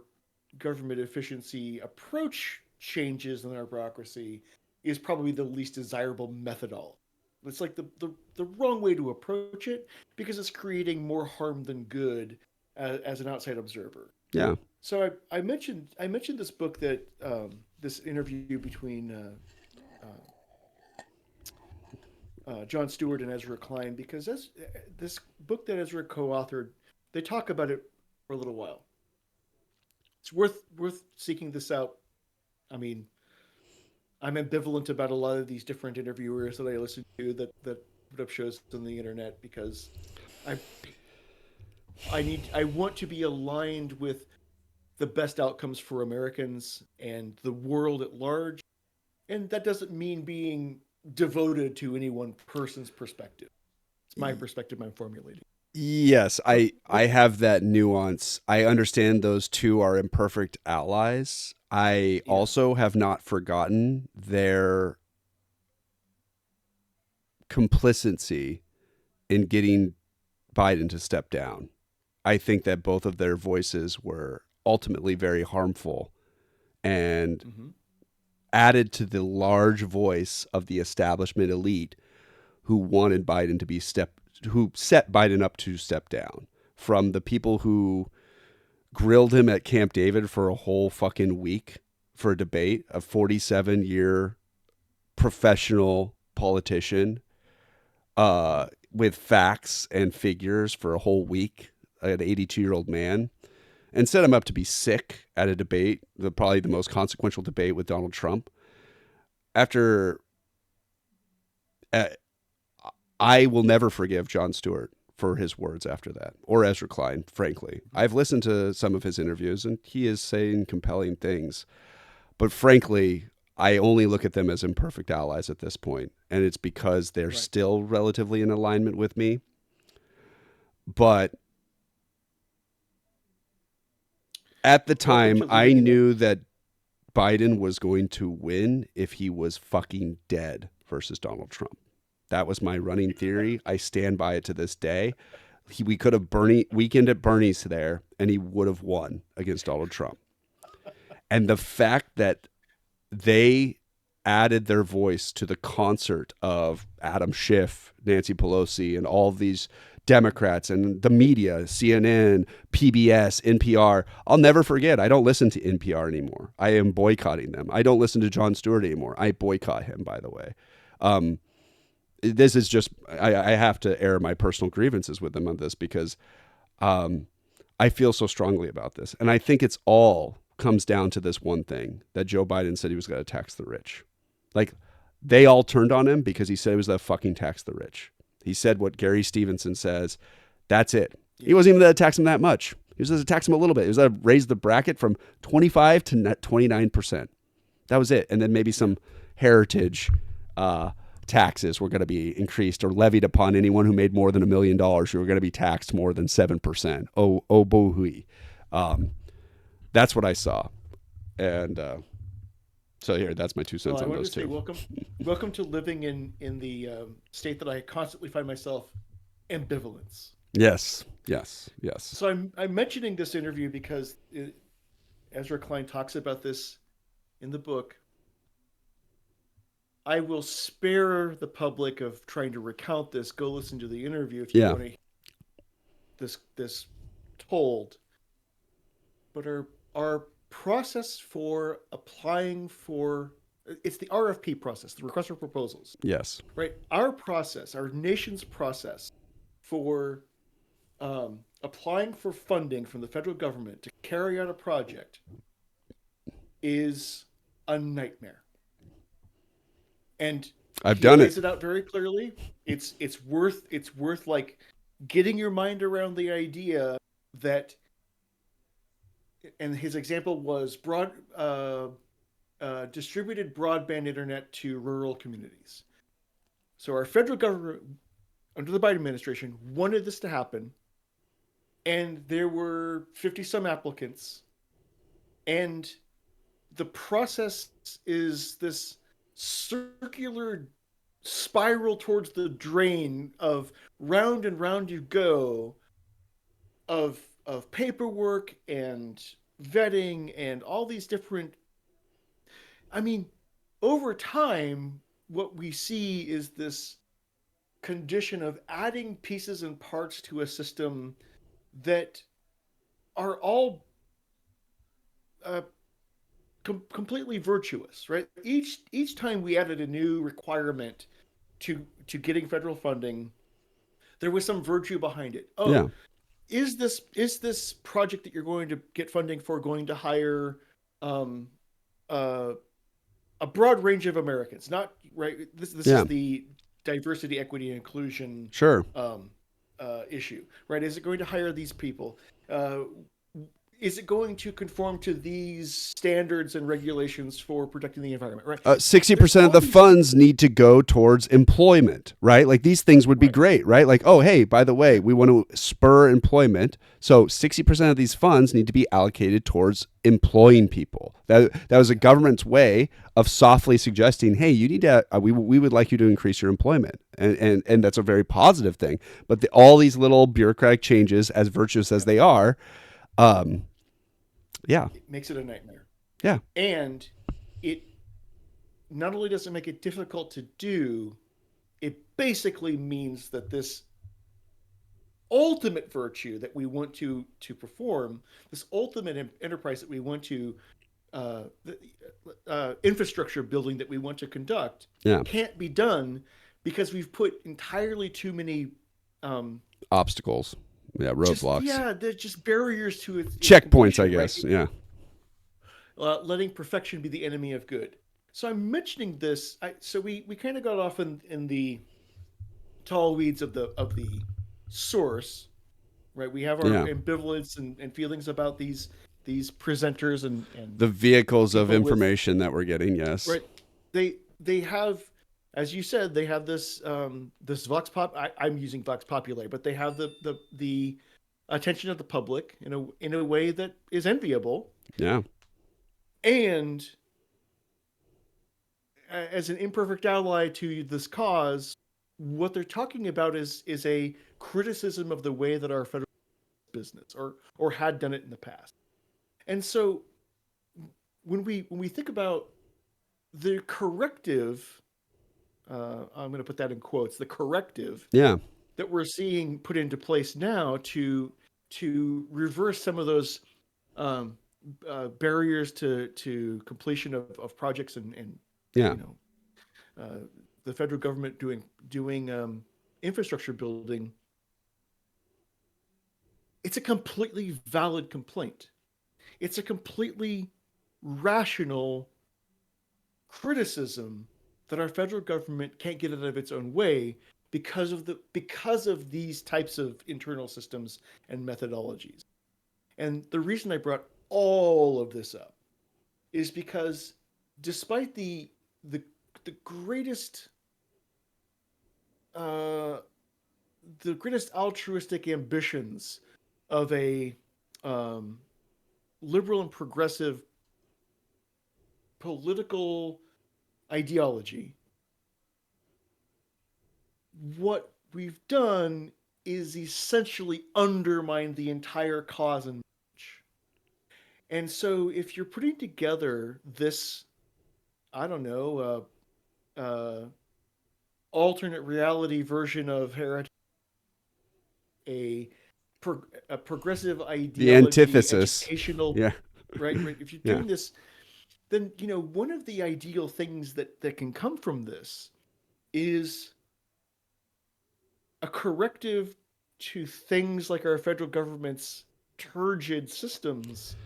Government Efficiency approach changes in our bureaucracy is probably the least desirable methodology. It's like the wrong way to approach it because it's creating more harm than good as an outside observer. Yeah. So I mentioned this book that this interview between Jon Stewart and Ezra Klein, because this book that Ezra co-authored, they talk about it for a little while. It's worth seeking this out. I mean, I'm ambivalent about a lot of these different interviewers that I listen to that put up shows on the internet because I want to be aligned with the best outcomes for Americans and the world at large. And that doesn't mean being devoted to any one person's perspective. It's my perspective I'm formulating. Yes, I have that nuance. I understand those two are imperfect allies. I also have not forgotten their complicity in getting Biden to step down. I think that both of their voices were ultimately very harmful and added to the large voice of the establishment elite who wanted Biden to be who set Biden up to step down, from the people who grilled him at Camp David for a whole fucking week for a debate, a 47-year professional politician with facts and figures for a whole week, an 82-year-old man, and set him up to be sick at a debate, probably the most consequential debate with Donald Trump. After I will never forgive Jon Stewart for his words after that, or Ezra Klein, frankly. I've listened to some of his interviews, and he is saying compelling things. But frankly, I only look at them as imperfect allies at this point, and it's because they're still relatively in alignment with me. But at the time, I knew that Biden was going to win if he was fucking dead versus Donald Trump. That was my running theory. I stand by it to this day. We could have weekend at Bernie's there, and he would have won against Donald Trump. And the fact that they added their voice to the concert of Adam Schiff, Nancy Pelosi, and all of these Democrats and the media, CNN, PBS, NPR. I'll never forget. I don't listen to NPR anymore. I am boycotting them. I don't listen to Jon Stewart anymore. I boycott him, by the way. This is just, I have to air my personal grievances with them on this because I feel so strongly about this. And I think it's all comes down to this one thing that Joe Biden said he was going to tax the rich. Like, they all turned on him because he said he was going to fucking tax the rich. He said what Gary Stevenson says. That's it. He wasn't even going to tax him that much. He was going to tax him a little bit. He was going to raise the bracket from 25 to 29%. That was it. And then maybe some heritage taxes were going to be increased or levied upon anyone who made more than $1 million. You were going to be taxed more than 7%. Oh, bohui. That's what I saw. And so here, that's my two Well, cents I on wanted those to say two. welcome to living in the state that I constantly find myself ambivalence. Yes, yes, yes. So I'm mentioning this interview because Ezra Klein talks about this in the book. I will spare the public of trying to recount this. Go listen to the interview if you Yeah, want to this told. But our process for applying for it's the RFP process, the request for proposals, yes, right? Our process, our nation's process for applying for funding from the federal government to carry out a project is a nightmare. And I've he done it. lays it out very clearly. It's worth like getting your mind around the idea that, and his example was distributed broadband internet to rural communities. So our federal government under the Biden administration wanted this to happen, and there were 50 some applicants, and the process is this circular spiral towards the drain of round and round you go of paperwork and vetting and all these different, I mean, over time what we see is this condition of adding pieces and parts to a system that are all uh, completely virtuous, right? Each time we added a new requirement to getting federal funding, there was some virtue behind it. Yeah, Oh, is this project that you're going to get funding for going to hire um, uh, a broad range of Americans? Not right. This yeah, is the diversity, equity, and inclusion sure. um, issue, right? Is it going to hire these people? Is it going to conform to these standards and regulations for protecting the environment, right? Sixty There's percent of all the these funds need to go towards employment, right? Like these things would be right. great, right? Like, oh, hey, by the way, Yeah, we want to spur employment, so 60% of these funds need to be allocated towards employing people. That was a government's way of softly suggesting, hey, you need to, we would like you to increase your employment, and that's a very positive thing. But all these little bureaucratic changes, as virtuous as yeah. they are, um, yeah, It makes it a nightmare, yeah, and it not only does it make it difficult to do, it basically means that this ultimate virtue that we want to perform, this ultimate enterprise that we want to uh, infrastructure building that we want to conduct, yeah. can't be done because we've put entirely too many um, Obstacles, yeah, just roadblocks, yeah, there's just barriers to its checkpoints, I completion, right? guess. Yeah, Letting perfection be the enemy of good. So I'm mentioning this. So we kind of got off in the tall weeds of the source, right? We have our yeah. ambivalence and feelings about these presenters and The vehicles of people with information that we're getting, yes. right. They have, as you said, they have this vox pop. I'm using vox populi, but they have the attention of the public in a way that is enviable, Yeah, and as an imperfect ally to this cause, what they're talking about is a criticism of the way that our federal business or had done it in the past. And so when we think about the corrective, I'm going to put that in quotes, the corrective yeah, that we're seeing put into place now to reverse some of those um, barriers to completion of projects and yeah, you know uh, the federal government doing infrastructure building. It's a completely valid complaint. It's a completely rational criticism that our federal government can't get out of its own way because of these types of internal systems and methodologies. And the reason I brought all of this up is because despite the the greatest uh, the greatest altruistic ambitions of a um, liberal and progressive political ideology, what we've done is essentially undermine the entire cause and message. And so if you're putting together this, I don't know, alternate reality version of Hereditary, a, a progressive The ideology, antithesis. educational, Yeah. right? If you're Yeah. doing this, then one of the ideal things that can come from this is a corrective to things like our federal government's turgid systems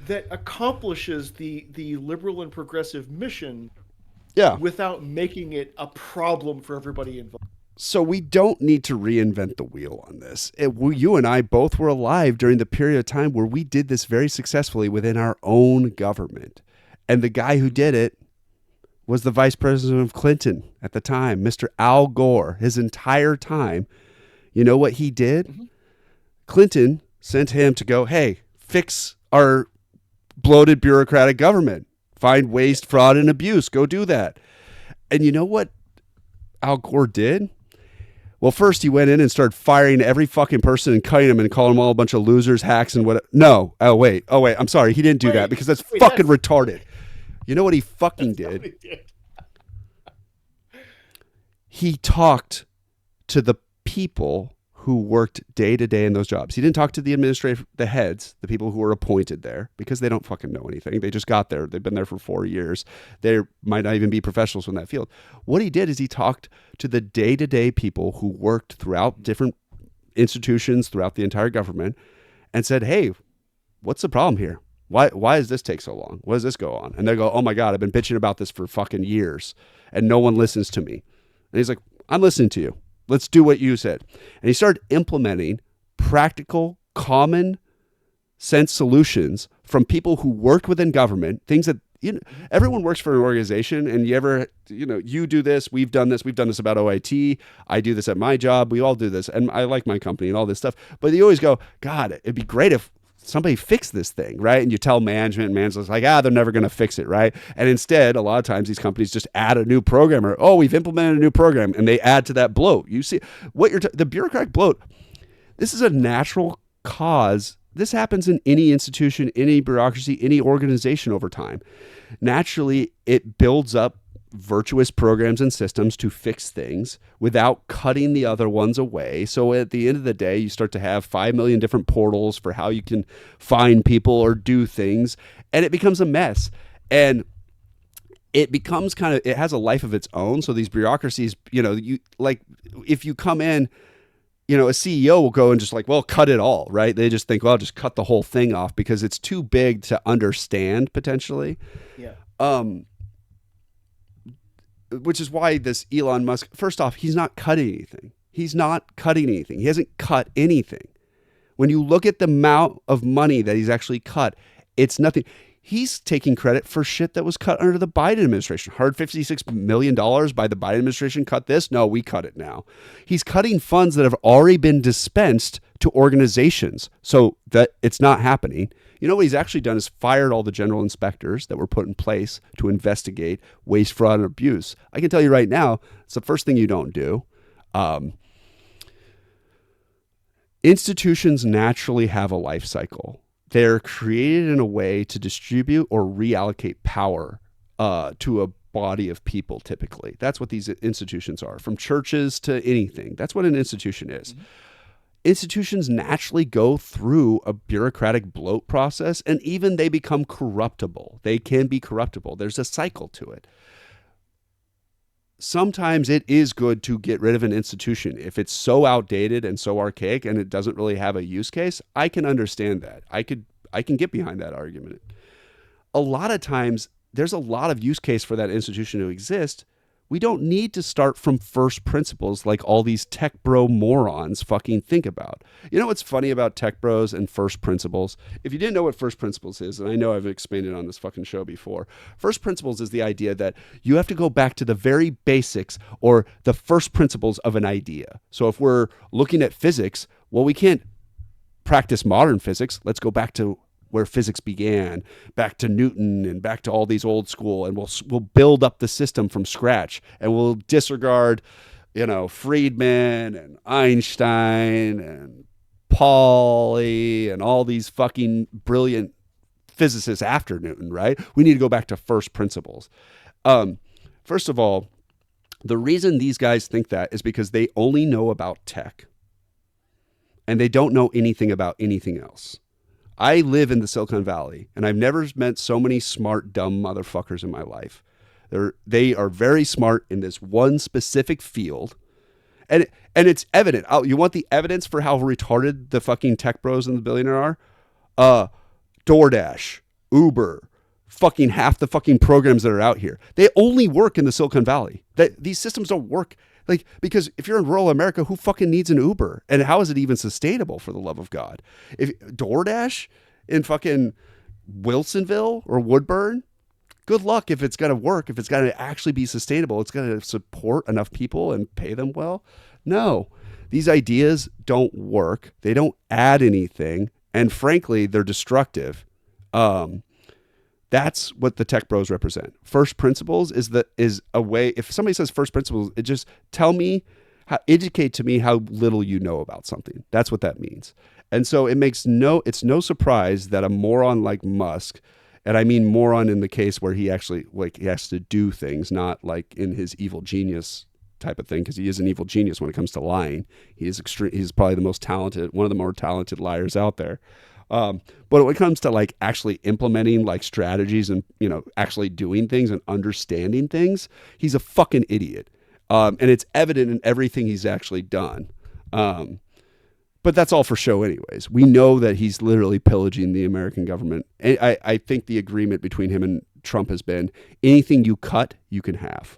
that accomplishes the liberal and progressive mission Yeah. without making it a problem for everybody involved. So we don't need to reinvent the wheel on this. You and I both were alive during the period of time where we did this very successfully within our own government. And the guy who did it was the vice president of Clinton at the time, Mr. Al Gore. His entire time, you know what he did? Mm-hmm. Clinton sent him to go, hey, fix our bloated bureaucratic government. Find waste, fraud, and abuse. Go do that. And you know what Al Gore did? Well, first he went in and started firing every fucking person and cutting them and calling them all a bunch of losers, hacks, and what. No. Oh, wait. I'm sorry. He didn't do that because that's fucking retarded. You know what he fucking did? He talked to the people who worked day to day in those jobs. He didn't talk to the administrative, the heads, the people who were appointed there, because they don't fucking know anything. They just got there. They've been there for 4 years. They might not even be professionals in that field. What he did is he talked to the day to day people who worked throughout different institutions throughout the entire government and said, hey, what's the problem here? Why does this take so long? What does this go on? And they go, oh my God, I've been bitching about this for fucking years and no one listens to me. And he's like, I'm listening to you. Let's do what you said. And he started implementing practical, common sense solutions from people who worked within government, things that, everyone works for an organization, and you do this, we've done this about OIT, I do this at my job, we all do this, and I like my company and all this stuff. But you always go, God, it'd be great if somebody fixed this thing, right? And you tell management's like, they're never going to fix it, right? And instead, a lot of times these companies just add a new programmer. Oh, we've implemented a new program, and they add to that bloat. You see what the bureaucratic bloat. This is a natural cause. This happens in any institution, any bureaucracy, any organization over time. Naturally, it builds up virtuous programs and systems to fix things without cutting the other ones away. So at the end of the day, you start to have 5 million different portals for how you can find people or do things, and it becomes a mess. And it becomes it has a life of its own. So these bureaucracies, if you come in, a CEO will go and just cut it all, right? They just think, just cut the whole thing off because it's too big to understand potentially. Yeah. Which is why this Elon Musk, first off, he's not cutting anything. He hasn't cut anything. When you look at the amount of money that he's actually cut, it's nothing. He's taking credit for shit that was cut under the Biden administration. $156 million by the Biden administration cut this? No, we cut it now. He's cutting funds that have already been dispensed to organizations so that it's not happening. You know what he's actually done is fired all the general inspectors that were put in place to investigate waste, fraud, and abuse. I can tell you right now, it's the first thing you don't do. Institutions naturally have a life cycle. They're created in a way to distribute or reallocate power to a body of people, typically. That's what these institutions are, from churches to anything. That's what an institution is. Mm-hmm. Institutions naturally go through a bureaucratic bloat process, and even they become corruptible. They can be corruptible. There's a cycle to it. Sometimes it is good to get rid of an institution. If it's so outdated and so archaic and it doesn't really have a use case, I can understand that. I can get behind that argument. A lot of times, there's a lot of use case for that institution to exist We don't need to start from first principles like all these tech bro morons fucking think about. You know what's funny about tech bros and first principles? If you didn't know what first principles is, and I know I've explained it on this fucking show before, first principles is the idea that you have to go back to the very basics or the first principles of an idea. So if we're looking at physics, well, we can't practice modern physics. Let's go back to where physics began, back to Newton and back to all these old school, and we'll build up the system from scratch, and we'll disregard, Friedman and Einstein and Pauli and all these fucking brilliant physicists after Newton, right? We need to go back to first principles. First of all, the reason these guys think that is because they only know about tech, and they don't know anything about anything else. I live in the Silicon Valley, and I've never met so many smart, dumb motherfuckers in my life. They are very smart in this one specific field, and it's evident. You want the evidence for how retarded the fucking tech bros and the billionaire are? DoorDash, Uber, fucking half the fucking programs that are out here. They only work in the Silicon Valley. These systems don't work. Because if you're in rural America, who fucking needs an Uber? And how is it even sustainable, for the love of God? If DoorDash in fucking Wilsonville or Woodburn, good luck if it's going to work, if it's going to actually be sustainable, it's going to support enough people and pay them well. No, these ideas don't work. They don't add anything. And frankly, they're destructive. That's what the tech bros represent. First principles is a way. If somebody says first principles, it just educate to me how little you know about something. That's what that means. And so it's no surprise that a moron like Musk, and I mean moron in the case where he actually he has to do things, not like in his evil genius type of thing, because he is an evil genius when it comes to lying. He's probably the most talented, one of the more talented liars out there. But when it comes to actually implementing strategies and, actually doing things and understanding things, he's a fucking idiot. And it's evident in everything he's actually done. But that's all for show anyways. We know that he's literally pillaging the American government. I think the agreement between him and Trump has been anything you cut, you can have.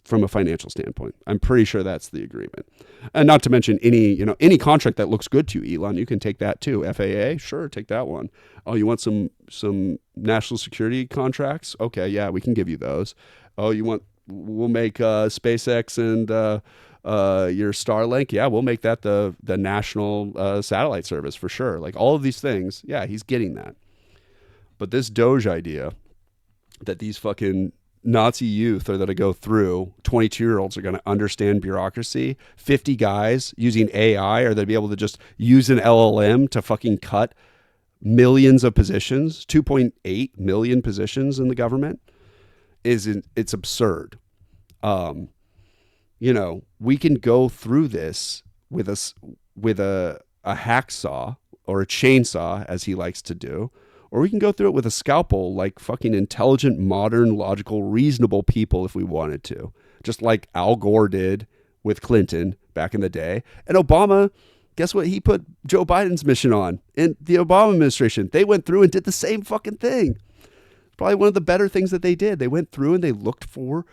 From a financial standpoint, I'm pretty sure that's the agreement, and not to mention any contract that looks good to you, Elon, you can take that too. FAA, sure, take that one. Oh, you want some national security contracts? Okay, yeah, we can give you those. Oh, we'll make SpaceX and your Starlink. Yeah, we'll make that the national satellite service for sure. All of these things, yeah, he's getting that. But this Doge idea that these fucking Nazi youth are going to go through, 22-year-olds are going to understand bureaucracy. 50 guys using AI are going to be able to just use an LLM to fucking cut millions of positions, 2.8 million positions in the government. It's absurd. We can go through this with a hacksaw or a chainsaw, as he likes to do. Or we can go through it with a scalpel like fucking intelligent, modern, logical, reasonable people if we wanted to. Just like Al Gore did with Clinton back in the day. And Obama, guess what he put Joe Biden's mission on? In the Obama administration, they went through and did the same fucking thing. Probably one of the better things that they did. They went through and they looked for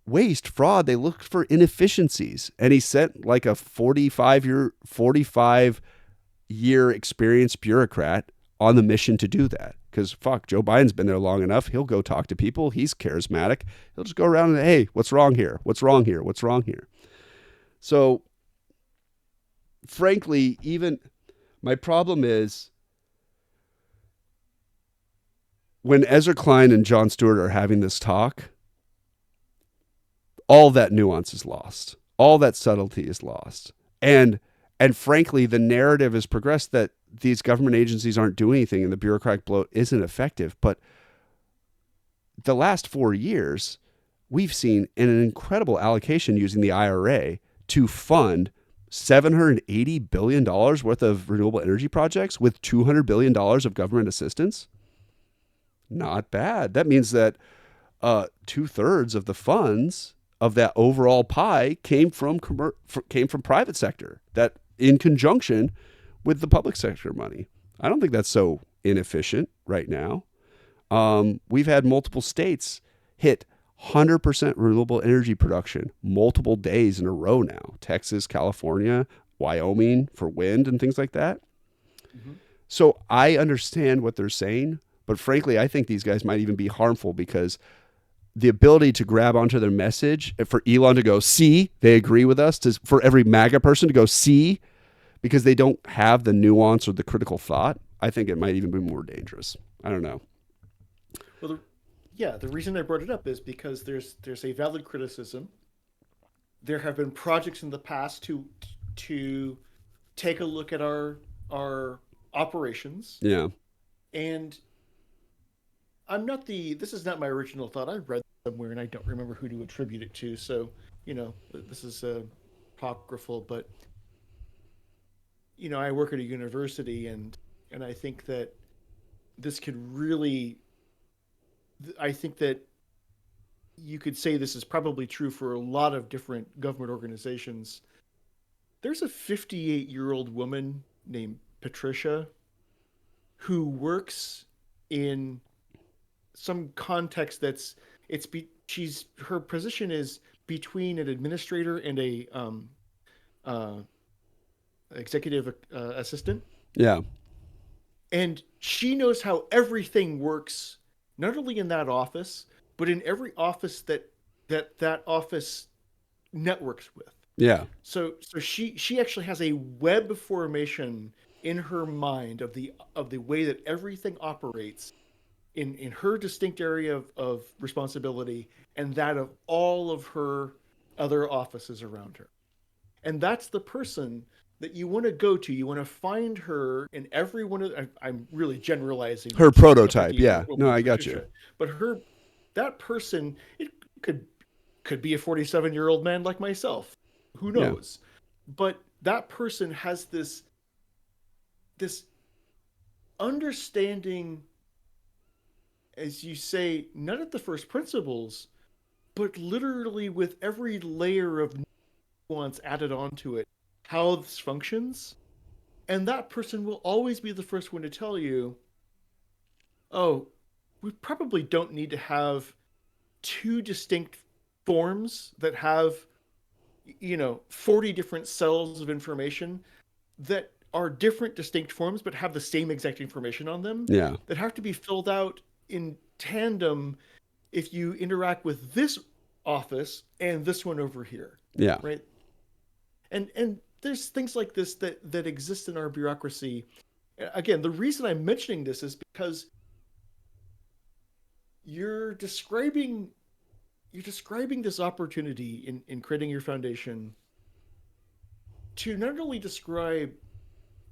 waste, fraud. They looked for inefficiencies. And he sent like a 45-year experienced bureaucrat on the mission to do that. Because Joe Biden's been there long enough. He'll go talk to people. He's charismatic. He'll just go around and, hey, what's wrong here? What's wrong here? What's wrong here? So, frankly, even my problem is when Ezra Klein and Jon Stewart are having this talk, all that nuance is lost. All that subtlety is lost. And frankly, the narrative has progressed that these government agencies aren't doing anything and the bureaucratic bloat isn't effective. But the last 4 years, we've seen an incredible allocation using the IRA to fund $780 billion worth of renewable energy projects with $200 billion of government assistance. Not bad. That means that 2/3 of the funds of that overall pie came from private sector, that in conjunction with the public sector money. I don't think that's so inefficient right now. We've had multiple states hit 100% renewable energy production multiple days in a row now. Texas, California, Wyoming for wind and things like that. Mm-hmm. So I understand what they're saying, but frankly, I think these guys might even be harmful because the ability to grab onto their message, for Elon to go, see, they agree with us, for every MAGA person to go, see, because they don't have the nuance or the critical thought, I think it might even be more dangerous. I don't know. Well, yeah, the reason I brought it up is because there's a valid criticism. There have been projects in the past to take a look at our operations, Yeah. and I'm not the this is not my original thought. I read somewhere and I don't remember who to attribute it to. So, this is apocryphal, but I work at a university, and I think that this could really I think that you could say this is probably true for a lot of different government organizations. There's a 58-year-old woman named Patricia who works in some context that's it's be she's her position is between an administrator and a uh, executive assistant, Yeah. and she knows how everything works, not only in that office but in every office that office networks with. Yeah. So she actually has a web formation in her mind of the way that everything operates in her distinct area of responsibility and that of all of her other offices around her. And that's the person that you want to go to. You want to find her in every one of. I'm really generalizing, Her but she's a prototype. 58-year-old Yeah. No, woman, I got you. Patricia. But that person, it could could be a 47-year-old man like myself. Who Yeah. knows? But that person has this understanding, as you say, not at the first principles, but literally with every layer of nuance added onto it, how this functions. And that person will always be the first one to tell you, oh, we probably don't need to have two distinct forms that have 40 different cells of information that are different distinct forms but have the same exact information on them, Yeah. that have to be filled out in tandem if you interact with this office and this one over here, Yeah. right? And there's things like this that exist in our bureaucracy. Again, the reason I'm mentioning this is because you're describing this opportunity in creating your foundation to not only describe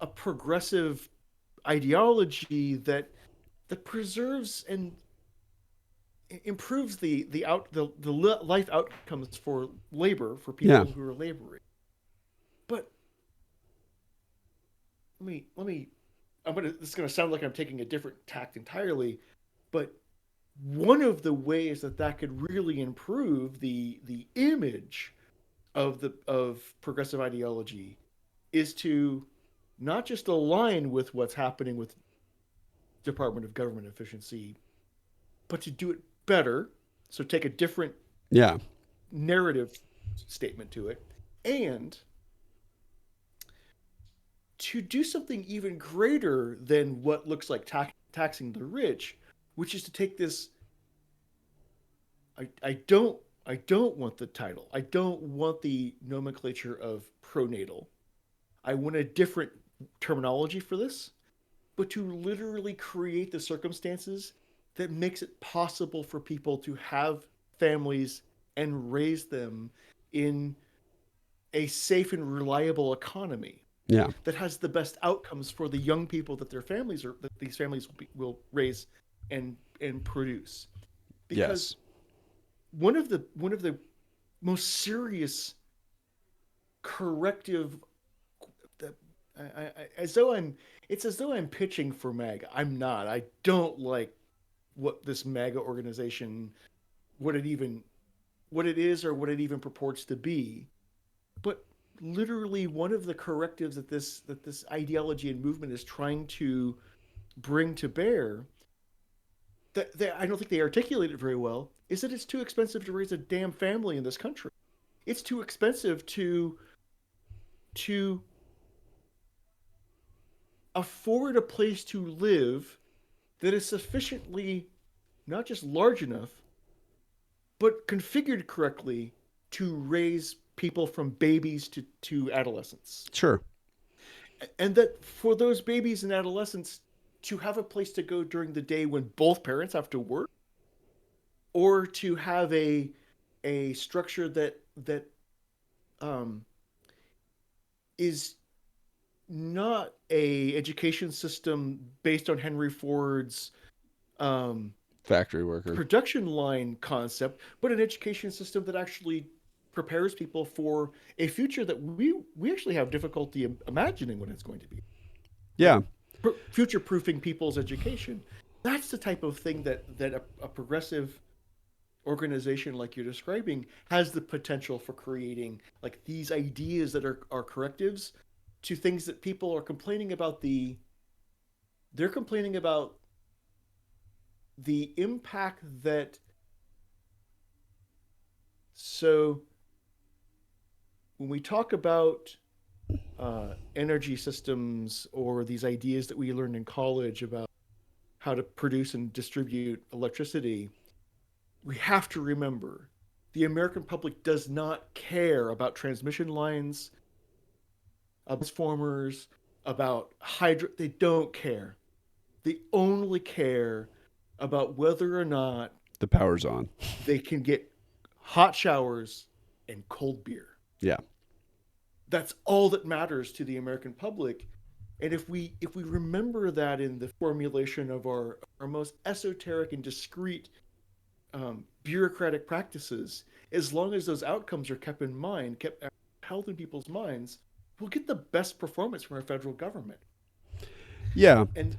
a progressive ideology that preserves and improves the life outcomes for labor, for Yeah. people who are laboring. But let me this is gonna sound like I'm taking a different tact entirely, but one of the ways that could really improve the image of progressive ideology is to not just align with what's happening with Department of Government Efficiency, but to do it better. So take a different Yeah. narrative statement to it, and to do something even greater than what looks like taxing the rich, which is to take this. I don't want the title. I don't want the nomenclature of pronatal. I want a different terminology for this, but to literally create the circumstances that makes it possible for people to have families and raise them in a safe and reliable economy Yeah. that has the best outcomes for the young people that these families will raise and produce. Because Yes. one of the most serious corrective that as though I'm pitching for MAGA. I'm not. I don't like what this MAGA organization, what it even what it is or what it even purports to be. But literally one of the correctives that this ideology and movement is trying to bring to bear, I don't think they articulate it very well, is that it's too expensive to raise a damn family in this country. It's too expensive to afford a place to live that is sufficiently not just large enough, but configured correctly to raise people from babies to adolescents. Sure. And that for those babies and adolescents to have a place to go during the day when both parents have to work, or to have a structure that um, is not a education system based on Henry Ford's um, Factory worker. production line concept, but an education system that actually prepares people for a future that we actually have difficulty imagining what it's going to be. Yeah. Future proofing people's education. That's the type of thing that a progressive organization like you're describing has the potential for creating, like these ideas that are correctives to things that people are complaining about. They're complaining about the impact that, so when we talk about energy systems or these ideas that we learned in college about how to produce and distribute electricity, we have to remember the American public does not care about transmission lines, about transformers, about hydro. They don't care. They only care about whether or not The power's on. they can get hot showers and cold beer. Yeah. That's all that matters to the American public. And if we remember that in the formulation of our most esoteric and discrete bureaucratic practices, as long as those outcomes are kept in mind, kept held in people's minds, we'll get the best performance from our federal government. Yeah. And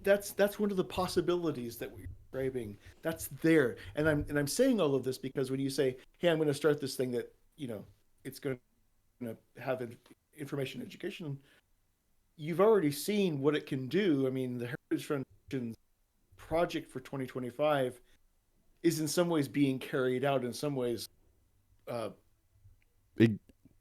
that's one of the possibilities that we're describing. That's there. And I'm saying all of this because when you say, "Hey, I'm going to start this thing that, it's going to have information education," you've already seen what it can do. I mean, the Heritage Foundation's project for 2025 is in some ways being carried out. In some ways, It,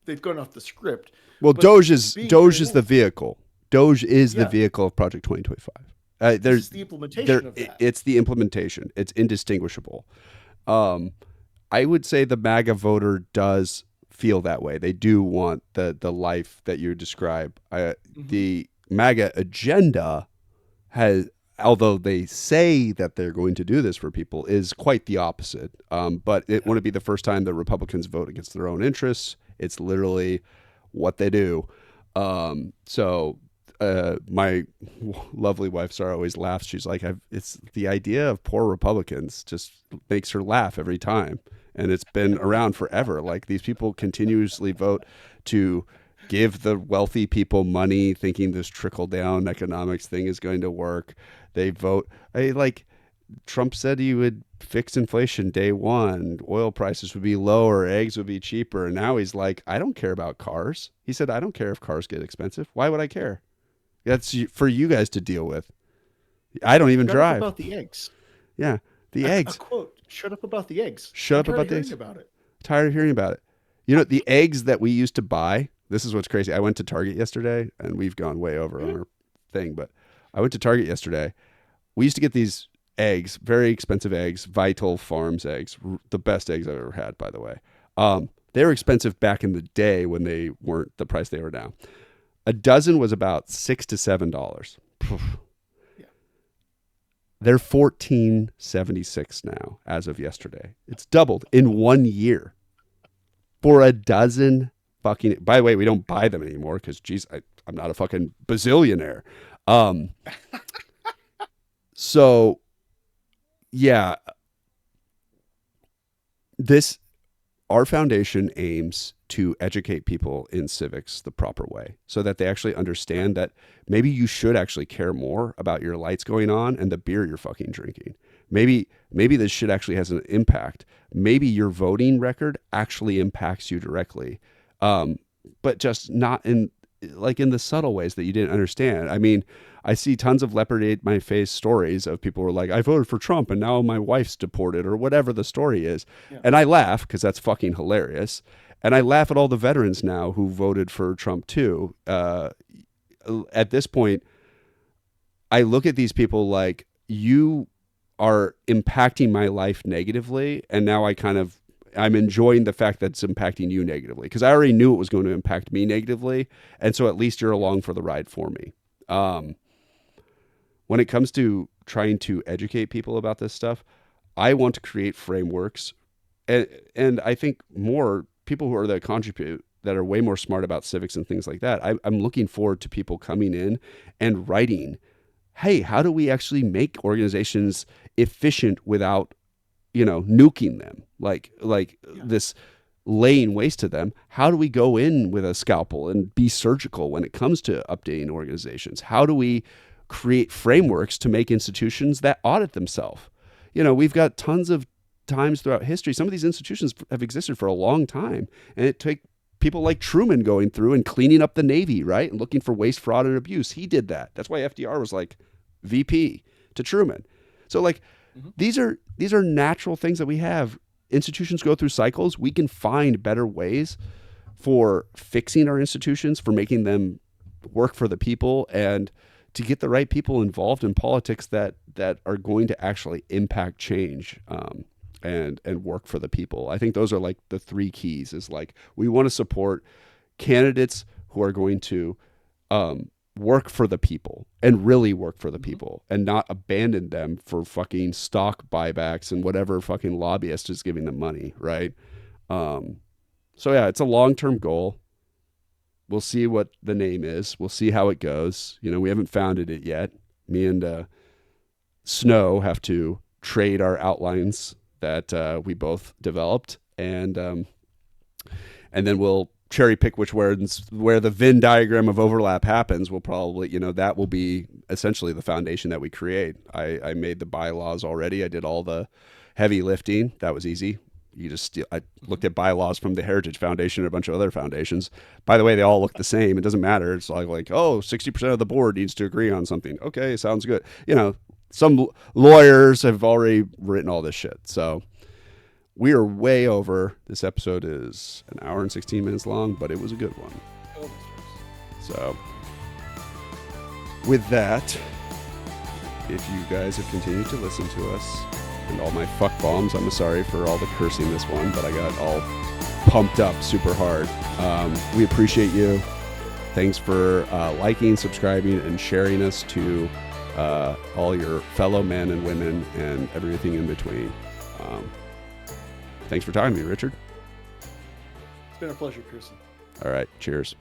they've gone off the script. well, But Doge is being the vehicle. Doge is the Yeah. vehicle of Project 2025. This There's is the implementation of that. it's the implementation. It's indistinguishable. I would say the MAGA voter does feel that way. They do want the life that you describe. The MAGA agenda has, although they say that they're going to do this for people, is quite the opposite. But it wouldn't be the first time that Republicans vote against their own interests. It's literally what they do. So my lovely wife Sarah always laughs. She's like, it's the idea of poor Republicans just makes her laugh every time. And it's been around forever. Like, these people continuously vote to give the wealthy people money, thinking this trickle down economics thing is going to work. They vote. Like, Trump said he would fix inflation day one. Oil prices would be lower. Eggs would be cheaper. And now he's like, I don't care about cars. He said, I don't care if cars get expensive. Why would I care? That's for you guys to deal with. I don't even Shut drive. up about the eggs. Yeah, the A eggs. quote. Shut up about the eggs. Shut I'm up tired about of the hearing eggs. about it. Tired of hearing about it. You know, the eggs that we used to buy, this is what's crazy. I went to Target yesterday, and we've gone way over on our thing, but I went to Target yesterday. We used to get these eggs, very expensive eggs, Vital Farms eggs, the best eggs I've ever had, by the way. They were expensive back in the day when they weren't the price they are now. A dozen was about $6 to $7. Yeah. They're $14.76 now as of yesterday. It's doubled in 1 year for a dozen fucking. By the way, we don't buy them anymore because, geez, I'm not a fucking bazillionaire. So, yeah, our foundation aims to educate people in civics the proper way so that they actually understand that maybe you should actually care more about your lights going on and the beer you're fucking drinking. Maybe this shit actually has an impact. Maybe your voting record actually impacts you directly. But just not in like in the subtle ways that you didn't understand. I mean, I see tons of leopard ate my face stories of people who are like, I voted for Trump and now my wife's deported or whatever the story is. Yeah. And I laugh because that's fucking hilarious. And I laugh at all the veterans now who voted for Trump too. At this point, I look at these people like, you are impacting my life negatively. And now I'm enjoying the fact that it's impacting you negatively because I already knew it was going to impact me negatively. And so at least you're along for the ride for me. When it comes to trying to educate people about this stuff, I want to create frameworks. And I think more people who are that contribute that are way more smart about civics and things like that. I'm looking forward to people coming in and writing, hey, how do we actually make organizations efficient without, nuking them? Like this laying waste to them. How do we go in with a scalpel and be surgical when it comes to updating organizations? How do we create frameworks to make institutions that audit themselves? We've got tons of times throughout history. Some of these institutions have existed for a long time, and it took people like Truman going through and cleaning up the Navy, right? And looking for waste, fraud, and abuse. He did that. That's why FDR was like VP to Truman. So like, these are natural things that we have. Institutions go through cycles. We can find better ways for fixing our institutions, for making them work for the people, and to get the right people involved in politics that are going to actually impact change and work for the people. I think those are like the three keys. Is like, we want to support candidates who are going to work for the people and really work for the people and not abandon them for fucking stock buybacks and whatever fucking lobbyist is giving them money, right? So yeah, it's a long-term goal. We'll see what the name is. We'll see how it goes. We haven't founded it yet. Me and Snow have to trade our outlines that we both developed, and then we'll cherry pick where the Venn diagram of overlap happens. We'll probably, that will be essentially the foundation that we create. I made the bylaws already. I did all the heavy lifting. That was easy. I looked at bylaws from the Heritage Foundation and a bunch of other foundations. By the way, they all look the same. It doesn't matter. It's like, 60% of the board needs to agree on something. Okay, sounds good. Some lawyers have already written all this shit. So we are way over. This episode is an hour and 16 minutes long, but it was a good one. So with that, if you guys have continued to listen to us, and all my fuck bombs, I'm sorry for all the cursing this one, but I got all pumped up super hard. We appreciate you. Thanks for liking, subscribing, and sharing us to all your fellow men and women and everything in between. Thanks for talking to me, Richard. It's been a pleasure, Pearson. All right. Cheers.